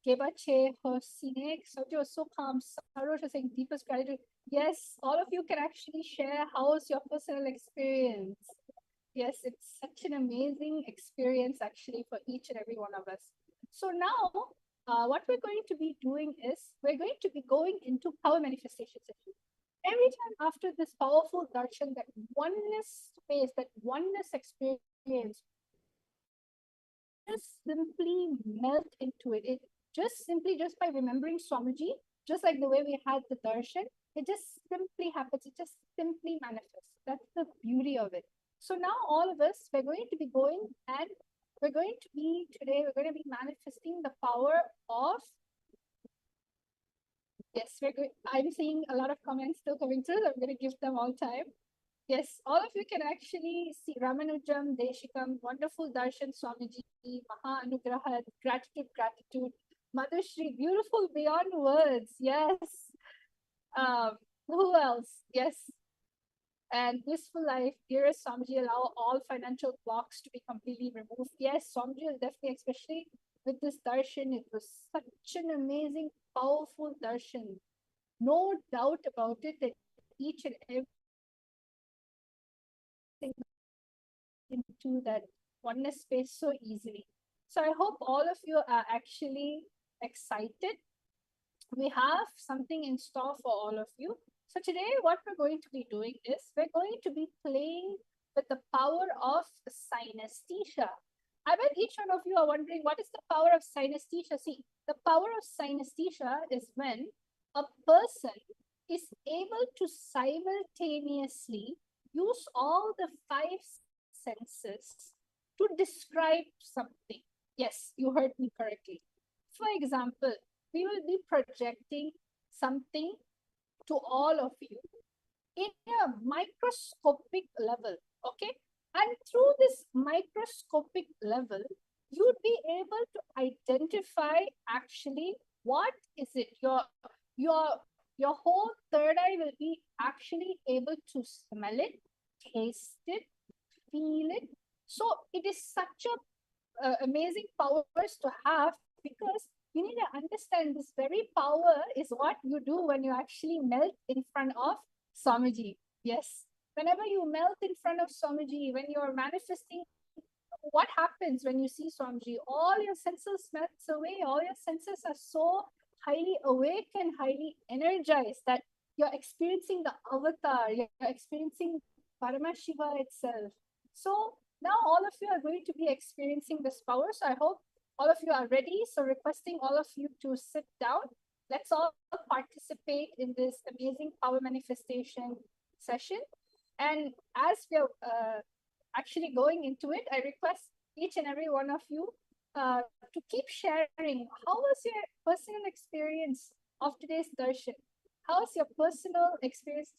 Kebache, Hosinek, Swamiji was so calm. Sarosh was saying deepest gratitude. Yes, all of you can actually share how was your personal experience. Yes, it's such an amazing experience actually for each and every one of us. So now, what we're going to be doing is we're going to be going into power manifestation session. Every time after this powerful darshan, that oneness space, that oneness experience, just simply melt into it. It just simply, just by remembering Swamiji, just like the way we had the darshan, it just simply happens. It just simply manifests. That's the beauty of it. So now all of us, we're going to be going and we're going to be today, we're going to be manifesting the power of, yes, we're going, I'm seeing a lot of comments still coming through. I'm going to give them all time. Yes, all of you can actually see Ramanujam, Deshikam, wonderful Darshan Swamiji, Maha Anugraha, gratitude, gratitude, Mother Shri, beautiful beyond words. Yes. Who else? Yes. And blissful life, dearest Swamiji, allow all financial blocks to be completely removed. Yes, Swamiji will definitely, especially with this darshan, it was such an amazing, powerful darshan. No doubt about it that each and every into that oneness space so easily. So I hope all of you are actually excited. We have something in store for all of you. So today what we're going to be doing is we're going to be playing with the power of synesthesia. I bet each one of you are wondering what is the power of synesthesia. See, the power of synesthesia is when a person is able to simultaneously use all the five senses to describe something. Yes, you heard me correctly. For example, we will be projecting something to all of you in a microscopic level, okay? And through this microscopic level, you'd be able to identify actually what is it. Your whole third eye will be actually able to smell it, taste it, feel it. So it is such a amazing powers to have, because you need to understand this very power is what you do when you actually melt in front of Swamiji. Yes. Whenever you melt in front of Swamiji, when you're manifesting, what happens when you see Swamiji? All your senses melts away. All your senses are so highly awake and highly energized that you're experiencing the avatar, you're experiencing Paramashiva itself. So now all of you are going to be experiencing this power. So I hope all of you are ready. So requesting all of you to sit down. Let's all participate in this amazing power manifestation session. And as we're actually going into it, I request each and every one of you to keep sharing. How was your personal experience of today's darshan? How was your personal experience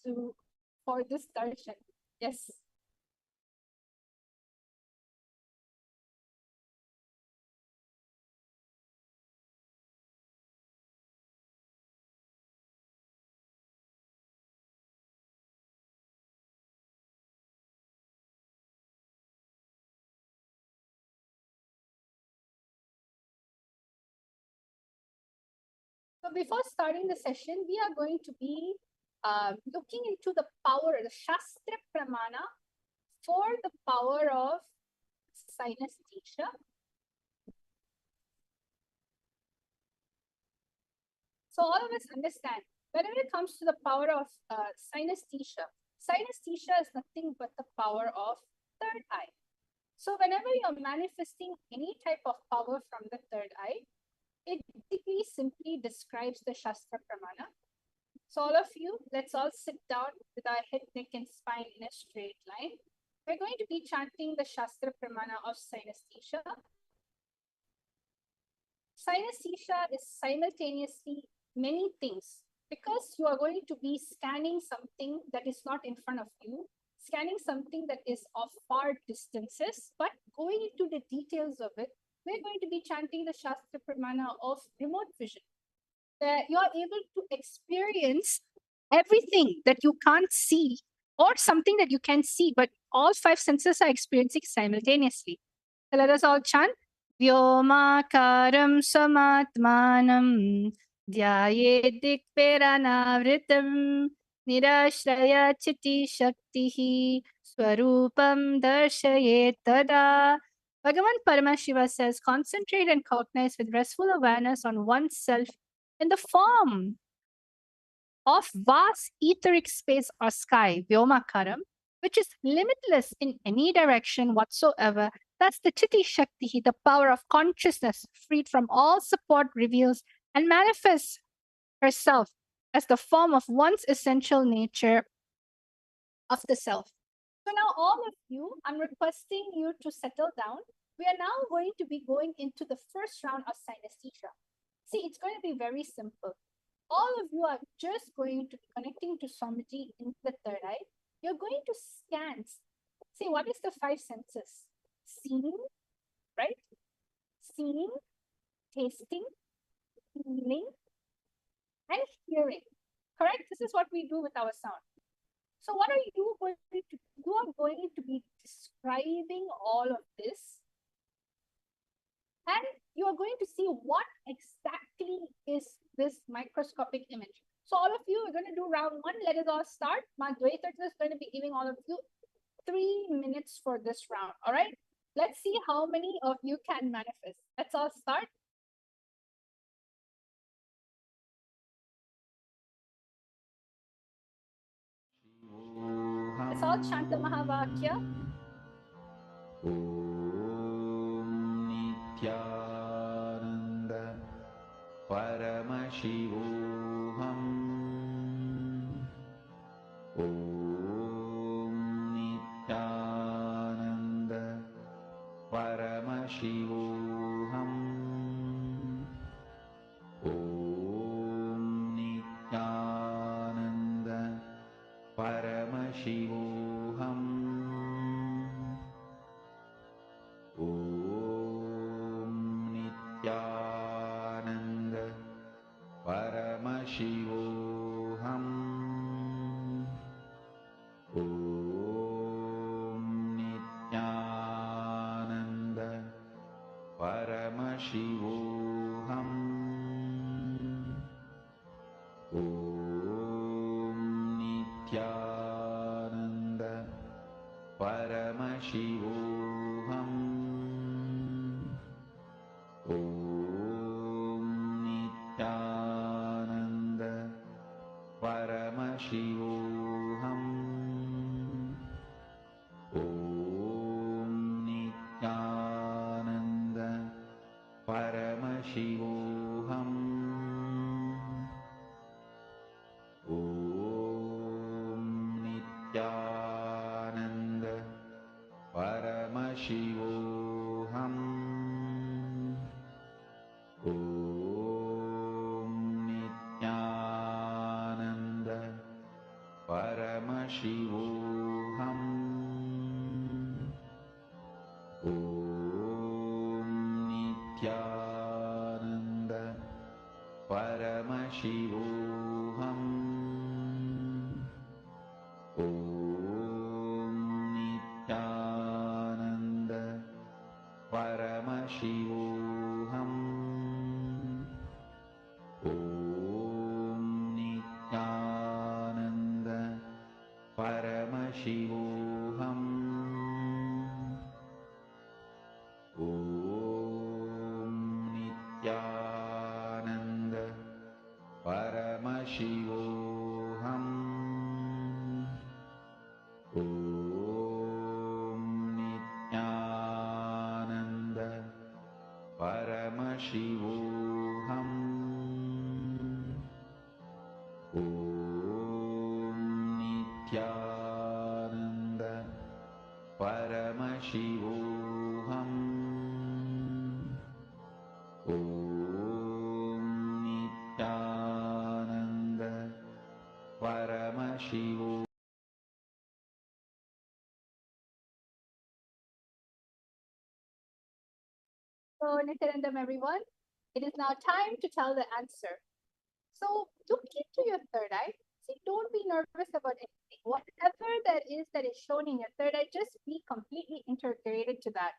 for this darshan? Yes. So before starting the session, we are going to be looking into the power, the Shastra Pramana for the power of synesthesia. So all of us understand, whenever it comes to the power of synesthesia, synesthesia is nothing but the power of third eye. So whenever you're manifesting any type of power from the third eye, it basically simply describes the Shastra Pramana. So all of you, let's all sit down with our head, neck, and spine in a straight line. We're going to be chanting the Shastra Pramana of synesthesia. Synesthesia is simultaneously many things, because you are going to be scanning something that is not in front of you, scanning something that is of far distances, but going into the details of it, we're going to be chanting the Shastra Pramana of remote vision. That you are able to experience everything that you can't see, or something that you can see, but all five senses are experiencing simultaneously. So let us all chant. Vyomakaram samatmanam ध्यायेदिक्पेरनावृतं निराश्रय चितिशक्तिः swarupam darshayet tada. Bhagavan Paramashiva says, concentrate and cognize with restful awareness on oneself in the form of vast etheric space or sky, Vyomakaram, which is limitless in any direction whatsoever. Thus, the Chiti Shakti, the power of consciousness, freed from all support, reveals and manifests herself as the form of one's essential nature of the self. So now all of you, I'm requesting you to settle down. We are now going to be going into the first round of synesthesia. See, it's going to be very simple. All of you are just going to be connecting to Swamiji in the third eye. You're going to scan. See, what is the five senses? Seeing, right? Seeing, tasting, feeling, and hearing. Correct? This is what we do with our sound. So what are you going to do? You are going to be describing all of this, and you are going to see what exactly is this microscopic image. So all of you are going to do round one. Let us all start. Madhveta is going to be giving all of you 3 minutes for this round. All right. Let's see how many of you can manifest. Let's all start. Let's all chant the Mahavakya. Nityananda Paramashivoham. Om Nityananda Paramashivoham. Om Nityananda Paramashivoham. Om Nityananda Paramashivoham. Om Nityananda Paramashivoham. Om Nityananda Paramashivoham. Om Nityananda Paramashivoham. Om Nityananda Paramashivoham. Om Nityananda Paramashivoham. Om Nityananda Paramashivoham. Om Nityananda Paramashivoham. Om Nityananda Paramashivoham. Om Nityananda Paramashivoham. Om Nityananda Paramashivoham. Om Nityananda Paramashivoham. Om Nityananda Paramashivoham. So, Nityanandam, everyone, it is now time to tell the answer. So, look into your third eye. See, don't be nervous about anything. Whatever that is shown in your third eye, just be completely integrated to that.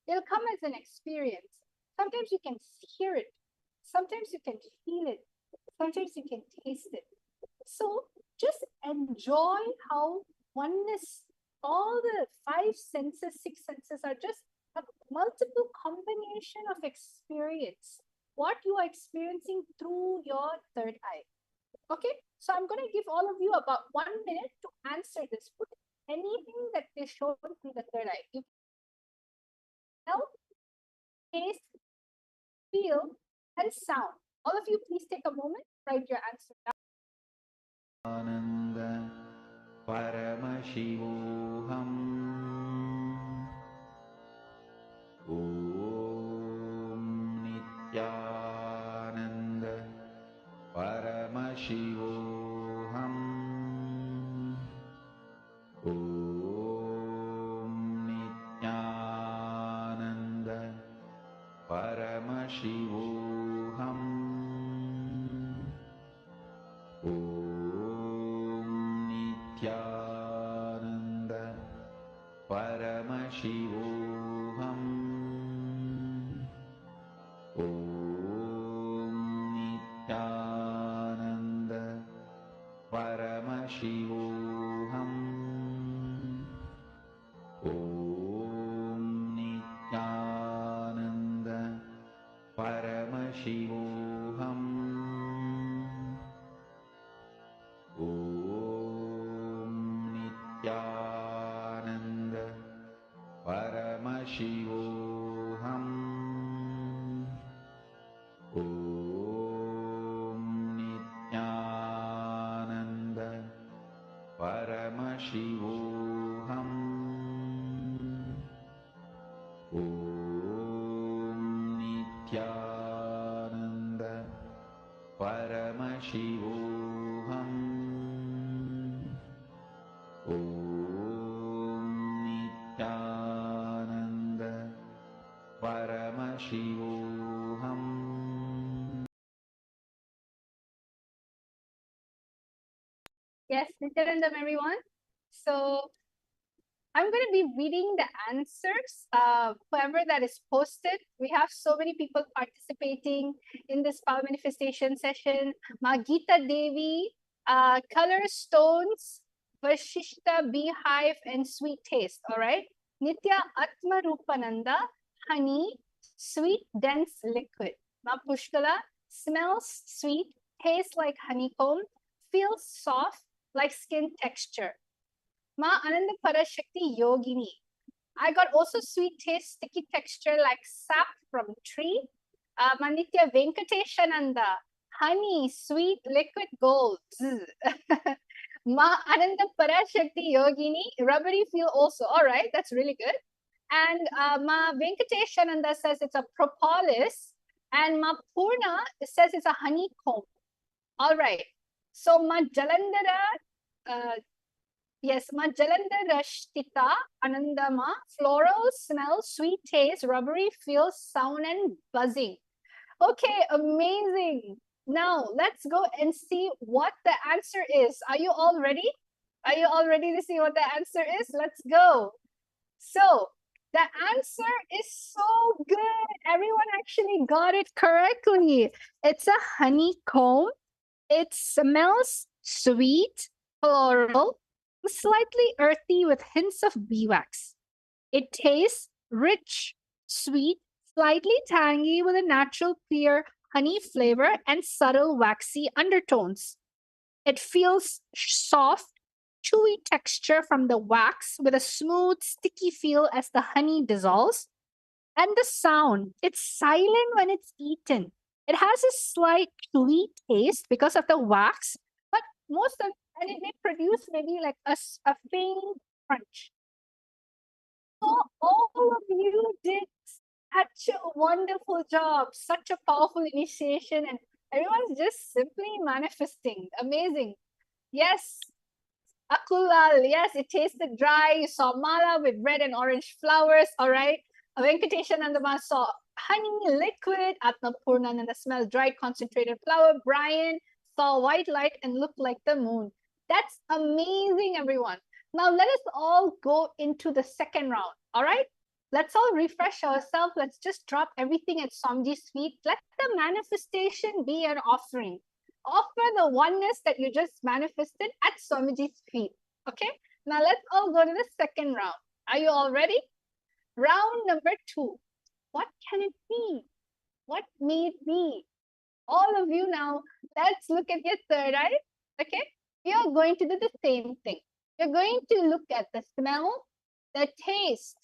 It'll come as an experience. Sometimes you can hear it. Sometimes you can feel it. Sometimes you can taste it. So just enjoy how oneness, all the five senses, six senses are just a multiple combination of experience. What you are experiencing through your third eye. Okay, so I'm going to give all of you about 1 minute to answer this. Put anything that is shown through the third eye. You smell, taste, feel, and sound. All of you, please take a moment, write your answer down. Ananda Paramashivoham. Om Nityananda Paramashivoham. Om Nityananda Paramashivoham. Om Nityananda Paramashivoham. Om Nityananda Paramashivoham. Om Nityananda Paramashivoham. Om Nityananda Paramashivoham. Om Nityananda Paramashivoham. Om Nityananda Paramashivoham. Om Nityananda Paramashivoham. Yes, Nityanandam, everyone. So I'm going to be reading the answers, whoever that is posted. We have so many people participating in this power manifestation session. Magita Devi, Color Stones, Vashishta Beehive, and Sweet Taste. All right. Nitya Atma Rupananda, Honey, Sweet Dense Liquid. Ma Pushkala, smells sweet, tastes like honeycomb, feels soft like skin texture. Ma Ananda Parashakti Yogini. I got also sweet taste, sticky texture like sap from tree. Manitya Venkateshananda. Honey, sweet, liquid gold. Ma Ananda Parashakti Yogini. Rubbery feel also. All right, that's really good. And Ma Venkateshananda says it's a propolis. And Ma Purna says it's a honeycomb. All right. So Ma Jalandhara, yes, Ma Jalandhara Rashtita Anandama, floral smell, sweet taste, rubbery feel, sound, and buzzing. Okay, amazing. Now let's go and see what the answer is. Are you all ready? Are you all ready to see what the answer is? Let's go. So the answer is so good. Everyone actually got it correctly. It's a honeycomb. It smells sweet, floral, slightly earthy with hints of beeswax. It tastes rich, sweet, slightly tangy with a natural clear honey flavor and subtle waxy undertones. It feels soft, chewy texture from the wax with a smooth, sticky feel as the honey dissolves. And the sound, it's silent when it's eaten. It has a slight sweet taste because of the wax, but and it may produce maybe like a faint crunch. So all of you did such a wonderful job, such a powerful initiation, and everyone's just simply manifesting. Amazing. Yes, Akulal, yes, it tasted dry. You saw mala with red and orange flowers, all right. Venkateshanandama saw honey, liquid. Atmapurnananda smelled dried concentrated flower. Brian saw white light and looked like the moon. That's amazing, everyone. Now let us all go into the second round, all right? Let's all refresh ourselves. Let's just drop everything at Swamiji's feet. Let the manifestation be an offering. Offer the oneness that you just manifested at Swamiji's feet. Okay? Now let's all go to the second round. Are you all ready? Round number 2. What can it be? What may it be? All of you now, let's look at your third eye. Okay? You're going to do the same thing. You're going to look at the smell, the taste,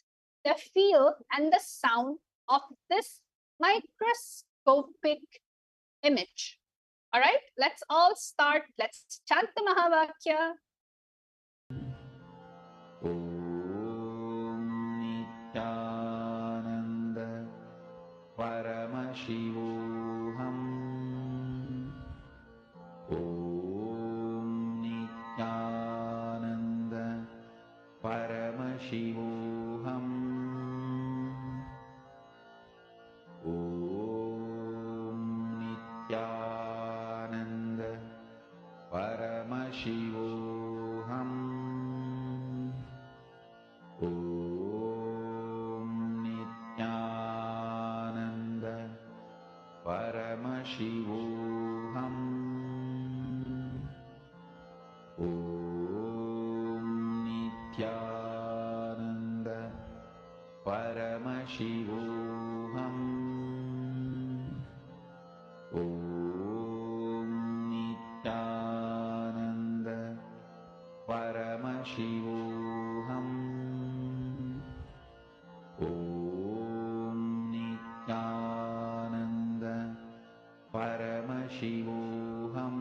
the feel, and the sound of this microscopic image. All right, let's all start. Let's chant the Mahavakya. Om Nityananda Paramashivoham. Om Nityananda Paramashivoham. Om Nityananda Paramashivoham. Om Nityananda Paramashivoham. Om Nityananda Paramashivoham. Om Nityananda Paramashivoham. Om Nityananda Paramashivoham. Om Nityananda Paramashivoham.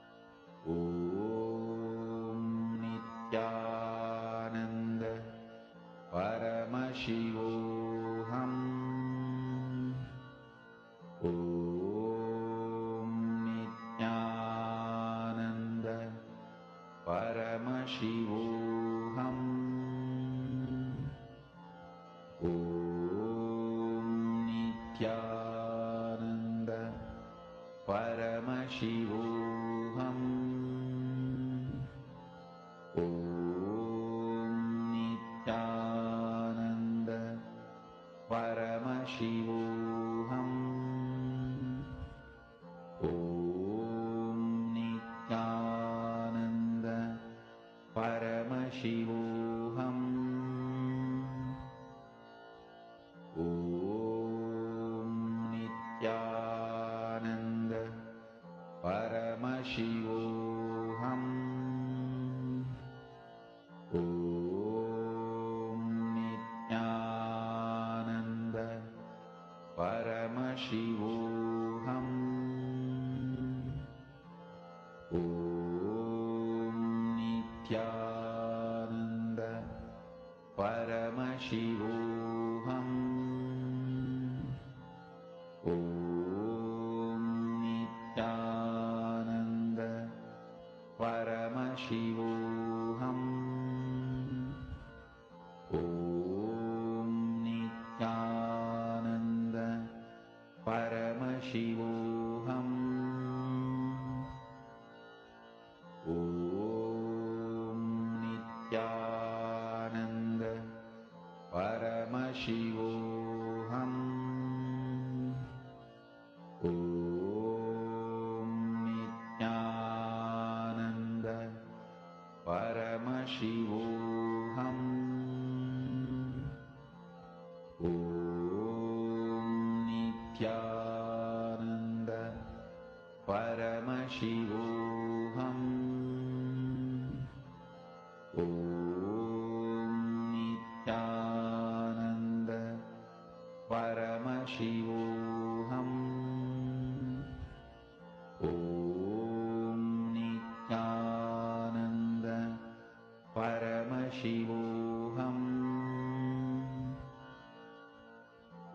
Om Nityananda Paramashivoham. Om Nityananda Paramashivoham. Om Nityananda Paramashivoham. Om Nityananda Paramashivoham. Om Nityananda Paramashivoham. Om Nityananda Paramashivoham. Om Nityananda Paramashivoham. Om Nityananda Paramashivoham. Om Nityananda Paramashivoham. Om Nityananda Paramashivoham. Om Nityananda Paramashivoham. Paramashivoham. Om Nityananda Paramashivoham.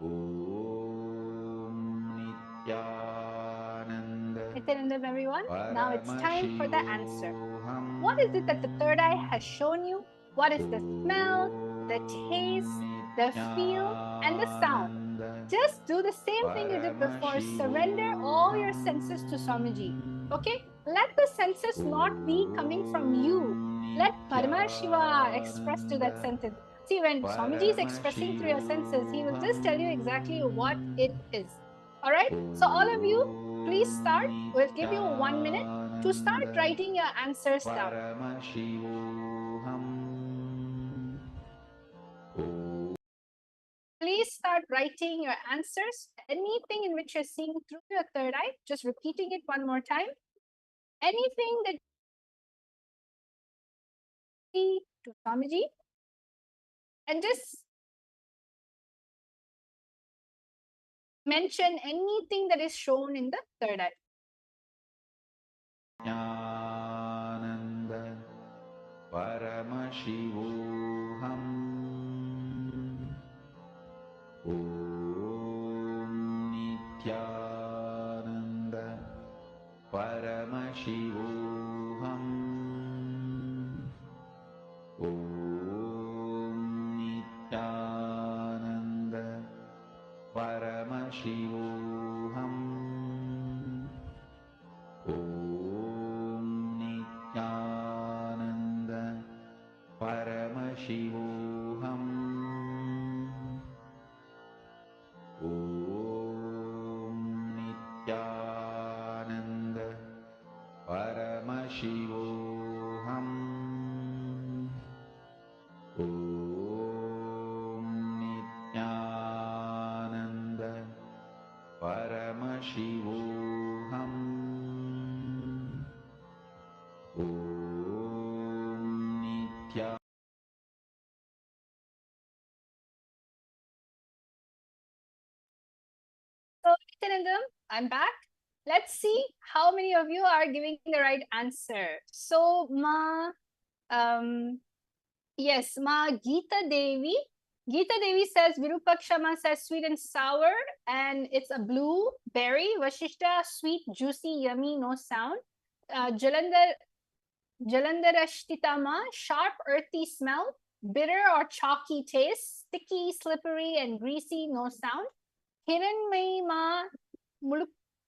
Om Nityananda Nityanandam, everyone. Now it's time for the answer. Paramashivoham. What is it that the third eye has shown you? What is the smell, the taste, the feel, and the sound? Just do the same thing you did before. Surrender all your senses to Swamiji. Okay? Let the senses not be coming from you. Let Paramashiva express to that sentence. See, when Swamiji is expressing through your senses, he will just tell you exactly what it is. All right? So, all of you, please start. We'll give you 1 minute to start writing your answers down. Please start writing your answers. Anything in which you're seeing through your third eye, just repeating it one more time. Anything that you see to Swamiji, and just mention anything that is shown in the third eye. Nityananda Paramashivoham. Om Nityananda Paramashivoham. Om Nityananda Paramashivoham. Om Nityananda Paramashivoham. Om Nityananda Paramashivoham. Om Nityananda Paramashivoham. Om Nityananda. So, Nityanandam, I'm back. Let's see how many of you are giving the right answer. So, yes, Geeta Devi. Geeta Devi says Virupakshama says sweet and sour, and it's a blue berry. Vashishta, sweet, juicy, yummy, no sound. Jalandarashtitama, sharp, earthy smell, bitter or chalky taste, sticky, slippery, and greasy, no sound. Hiranmayma,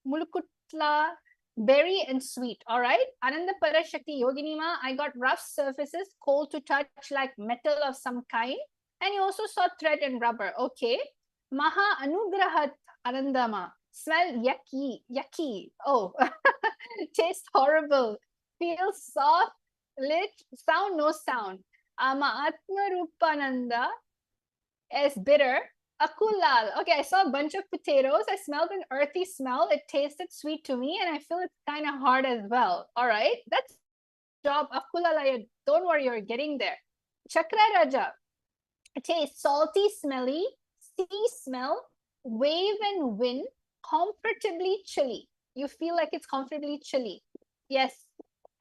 Mulukutla, berry and sweet. All right. Ananda Parashakti Yoginima, I got rough surfaces, cold to touch like metal of some kind. And you also saw thread and rubber. Okay. Maha Anugrahat Anandama, smell yucky. Oh, taste horrible. Feel soft, lit, sound, no sound. Atma Rupananda is bitter. Akulal. Okay, I saw a bunch of potatoes. I smelled an earthy smell. It tasted sweet to me, and I feel it's kind of hard as well. All right, that's job. Akulala. Don't worry, you're getting there. Chakra Raja. Taste salty, smelly, sea smell, wave and wind, comfortably chilly. You feel like it's comfortably chilly. Yes.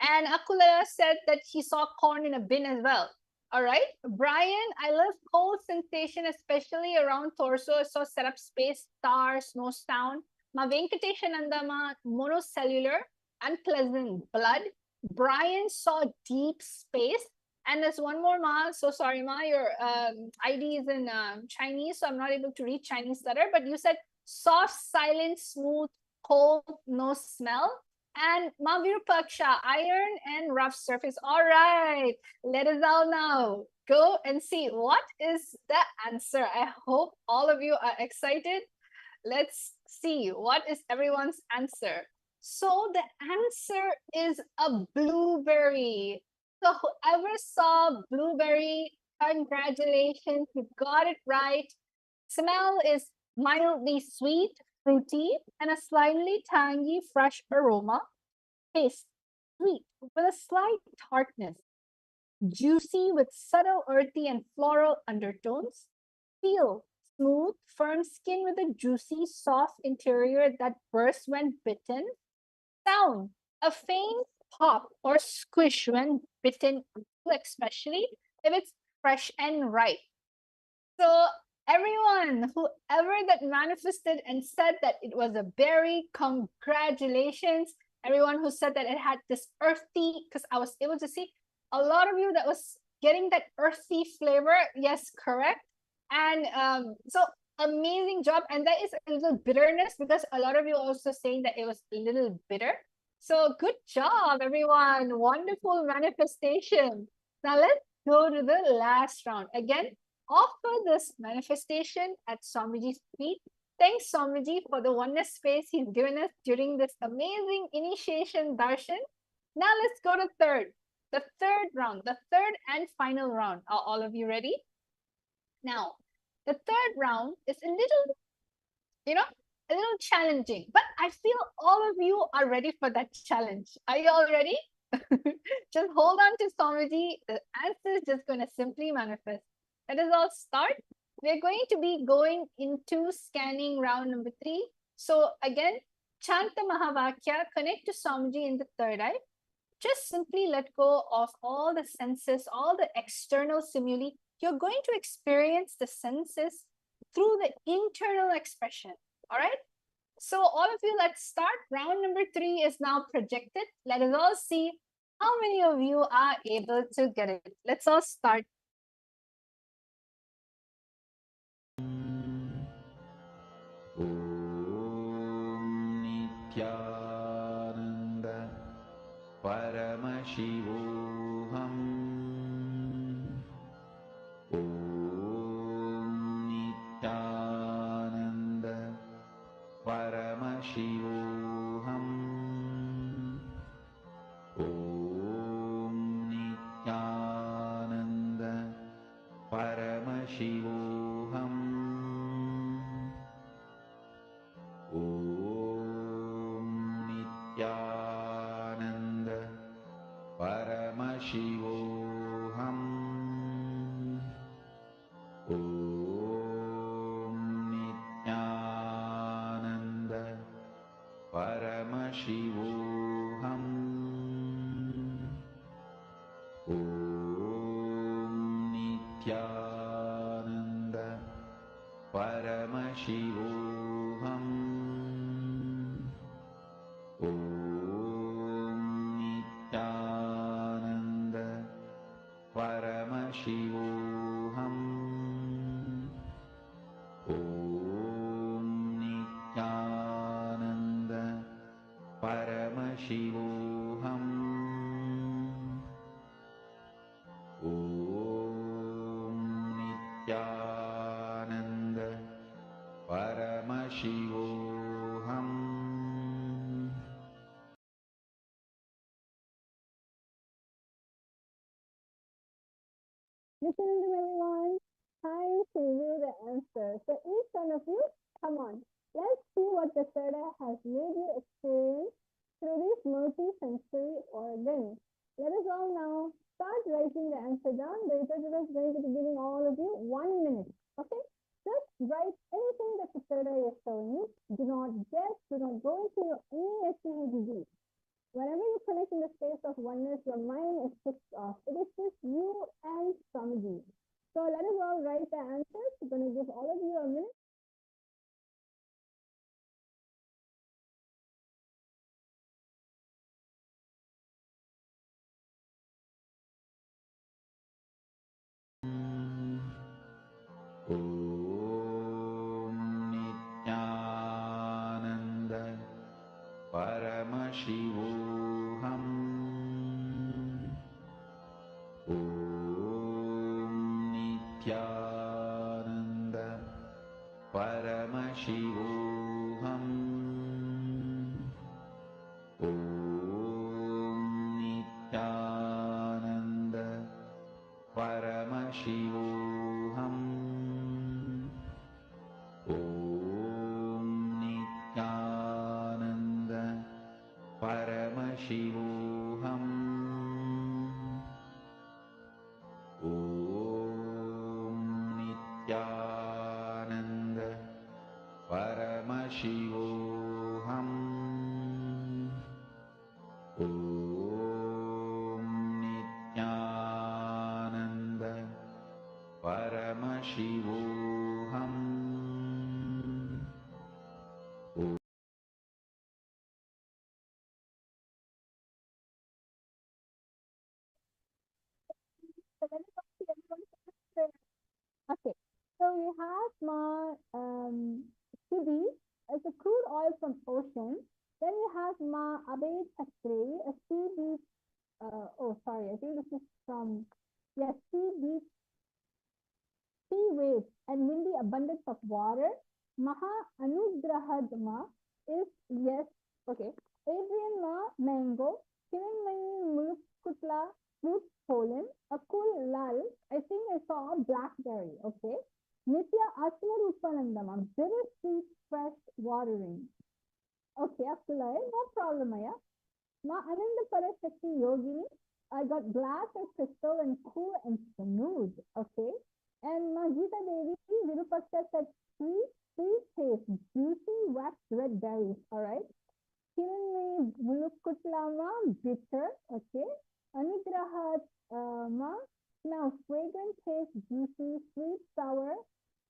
And Akulala said that he saw corn in a bin as well. All right, Brian, I love cold sensation, especially around torso. So set up space, stars, no sound. Ma Venkateshanandama, monocellular, unpleasant blood. Brian saw deep space. And there's one more, Ma. So sorry, Ma, your ID is in Chinese, so I'm not able to read Chinese letter. But you said soft, silent, smooth, cold, no smell. And Ma Virupaksha, iron and rough surface. All right, let us all now go and see what is the answer. I hope all of you are excited. Let's see what is everyone's answer. So the answer is a blueberry. So whoever saw blueberry, congratulations, you got it right. Smell is mildly sweet, fruity, and a slightly tangy, fresh aroma. Taste, sweet with a slight tartness. Juicy with subtle earthy and floral undertones. Feel, smooth, firm skin with a juicy, soft interior that bursts when bitten. Sound, a faint pop or squish when bitten, especially if it's fresh and ripe. So everyone, whoever that manifested and said that it was a berry, congratulations. Everyone who said that it had this earthy, because I was able to see a lot of you that was getting that earthy flavor. Yes, correct. And so amazing job. And there is a little bitterness because a lot of you also saying that it was a little bitter. So good job, everyone. Wonderful manifestation. Now let's go to the last round. Again, offer this manifestation at Swamiji's feet. Thanks, Swamiji, for the oneness space he's given us during this amazing initiation darshan. Now let's go to the third round, the third and final round. Are all of you ready? Now, the third round is a little, a little challenging, but I feel all of you are ready for that challenge. Are you all ready? Just hold on to Swamiji. The answer is just going to simply manifest. Let us all start. We're going to be going into scanning round number 3. So again, chant the Mahavakya, connect to Swamiji in the third eye. Just simply let go of all the senses, all the external stimuli. You're going to experience the senses through the internal expression. All right? So all of you, let's start. Round number 3 is now projected. Let us all see how many of you are able to get it. Let's all start. Nityananda Paramashivoham. Nityananda Paramashivoham. Nityananda Paramashivoham. Nityananda Paramashivoham. Nityananda Paramashivoham. Nityananda Paramashivoham. Nityananda Paramashivoham. Nityananda Paramashivoham. Nityananda Paramashivoham. Listen to everyone. Time to review the answer. So each one of you, come on. Let's see what the third eye has made you experience through these multi-sensory organs. Let us all now start writing the answer down. The interpreter is going to be giving all of you 1 minute. Okay? Just write anything that the third eye is showing you. Do not guess. Do not go into your any disease. Whenever you connect in the space of oneness, your mind is switched off. It is just you and Swamiji. So let us all write the answers. I'm going to give all of you a minute. Nityananda Paramashivoham. Nityananda Paramashivoham. Nityananda Paramashivoham. Nityananda Paramashivoham. Nityananda Nityananda Paramashivoham. Okay, so we have ma Siddhi as a crude oil from ocean. Then we have ma Abed Atre, a sea beach. Oh, sorry, I think this is from sea beach, sea waves, and windy abundance of water. Maha Anugrahadma is okay. Adrian ma mango. Kiranmani mulukutla fruit pollen. Akul lal. I think I saw a blackberry. Okay. Nitya Asmarupanandama. Bittersweet fresh watering. Okay, Akulai, no problem, Aya. Ma Ananda Parashakti Yogini. I got glass and crystal and cool and smooth. Okay. And Ma Gita Devi Virupaksha said sweet taste, juicy wax red berries. All right. Kiranmani Mulukutlama bitter. Okay. Anigrahat ma smell fragrant taste, juicy, sweet, sour,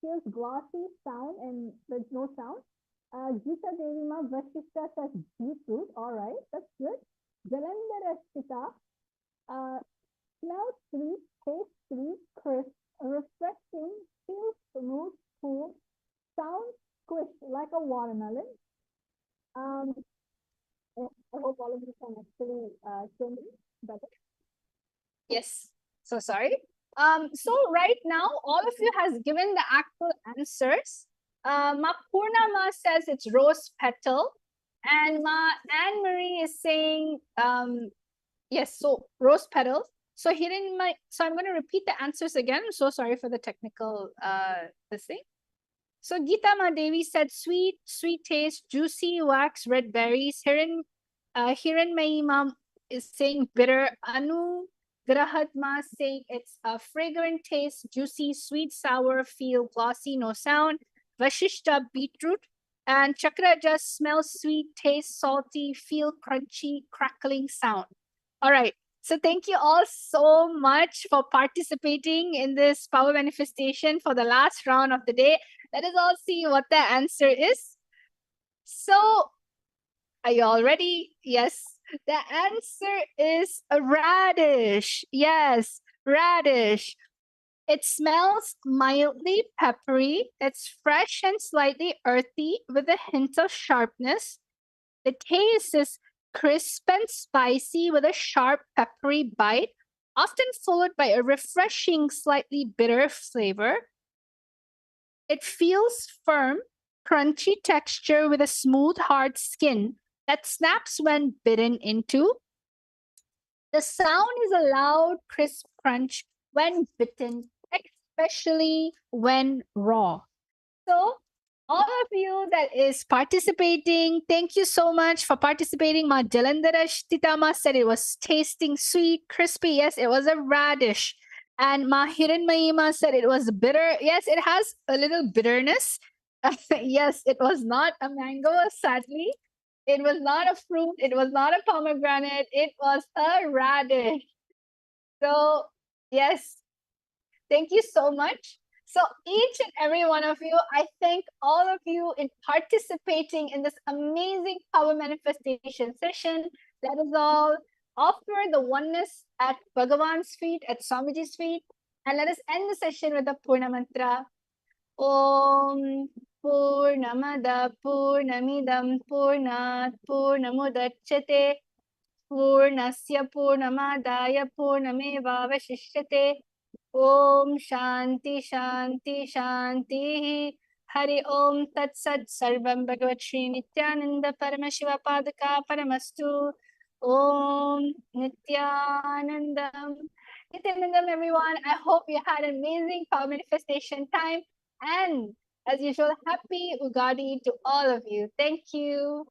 feels glossy, sound, and there's no sound. Gita Devi ma Vashishta says beetroot. All right, that's good. Jalandarashita smells sweet, tastes sweet, crisp, refreshing, feels smooth, cool, sounds squished like a watermelon. I hope all of you can actually hear me better. Yes. So sorry. So right now, all of you has given the actual answers. Ma Purnama says it's rose petal, and Ma Anne Marie is saying yes. So rose petals. So here in my, so I'm going to repeat the answers again. I'm so sorry for the technical this thing. So Gita Madevi said sweet, sweet taste, juicy wax, red berries. Hiranmayi Ma'am is saying bitter. Anu Grahatma saying it's a fragrant taste, juicy, sweet, sour, feel glossy, no sound. Vashishta beetroot. And Chakra just smells sweet, taste salty, feel crunchy, crackling sound. All right. So thank you all so much for participating in this power manifestation for the last round of the day. Let us all see what the answer is. So, are you all ready? Yes. The answer is a radish. Yes, radish. It smells mildly peppery. It's fresh and slightly earthy with a hint of sharpness. The taste is crisp and spicy with a sharp peppery bite, often followed by a refreshing, slightly bitter flavor. It feels firm, crunchy texture with a smooth, hard skin that snaps when bitten into. The sound is a loud, crisp crunch when bitten, especially when raw. So, all of you that is participating, thank you so much for participating. Ma Jalandhara Shtitama said it was tasting sweet, crispy. Yes, it was a radish. And Ma Hiranmayima said it was bitter. Yes, it has a little bitterness. Yes, it was not a mango, sadly. It was not a fruit. It was not a pomegranate. It was a radish. So, yes, thank you so much. So each and every one of you, I thank all of you in participating in this amazing power manifestation session. Let us all offer the oneness at Bhagavan's feet, at Swamiji's feet, and let us end the session with the Purna Mantra. Om Purnamada Purnamidam Purnat Purnamudachyate Purnasya Purnamadaya Purnameva Vashishyate. Om Shanti Shanti Shanti. Hari Om Tat Sat Sarvam Bhagavat Sri Nityananda Paramashiva Padaka Paramastu. Om Nityanandam. Nityanandam, everyone. I hope you had an amazing power manifestation time. And as usual, happy Ugadi to all of you. Thank you.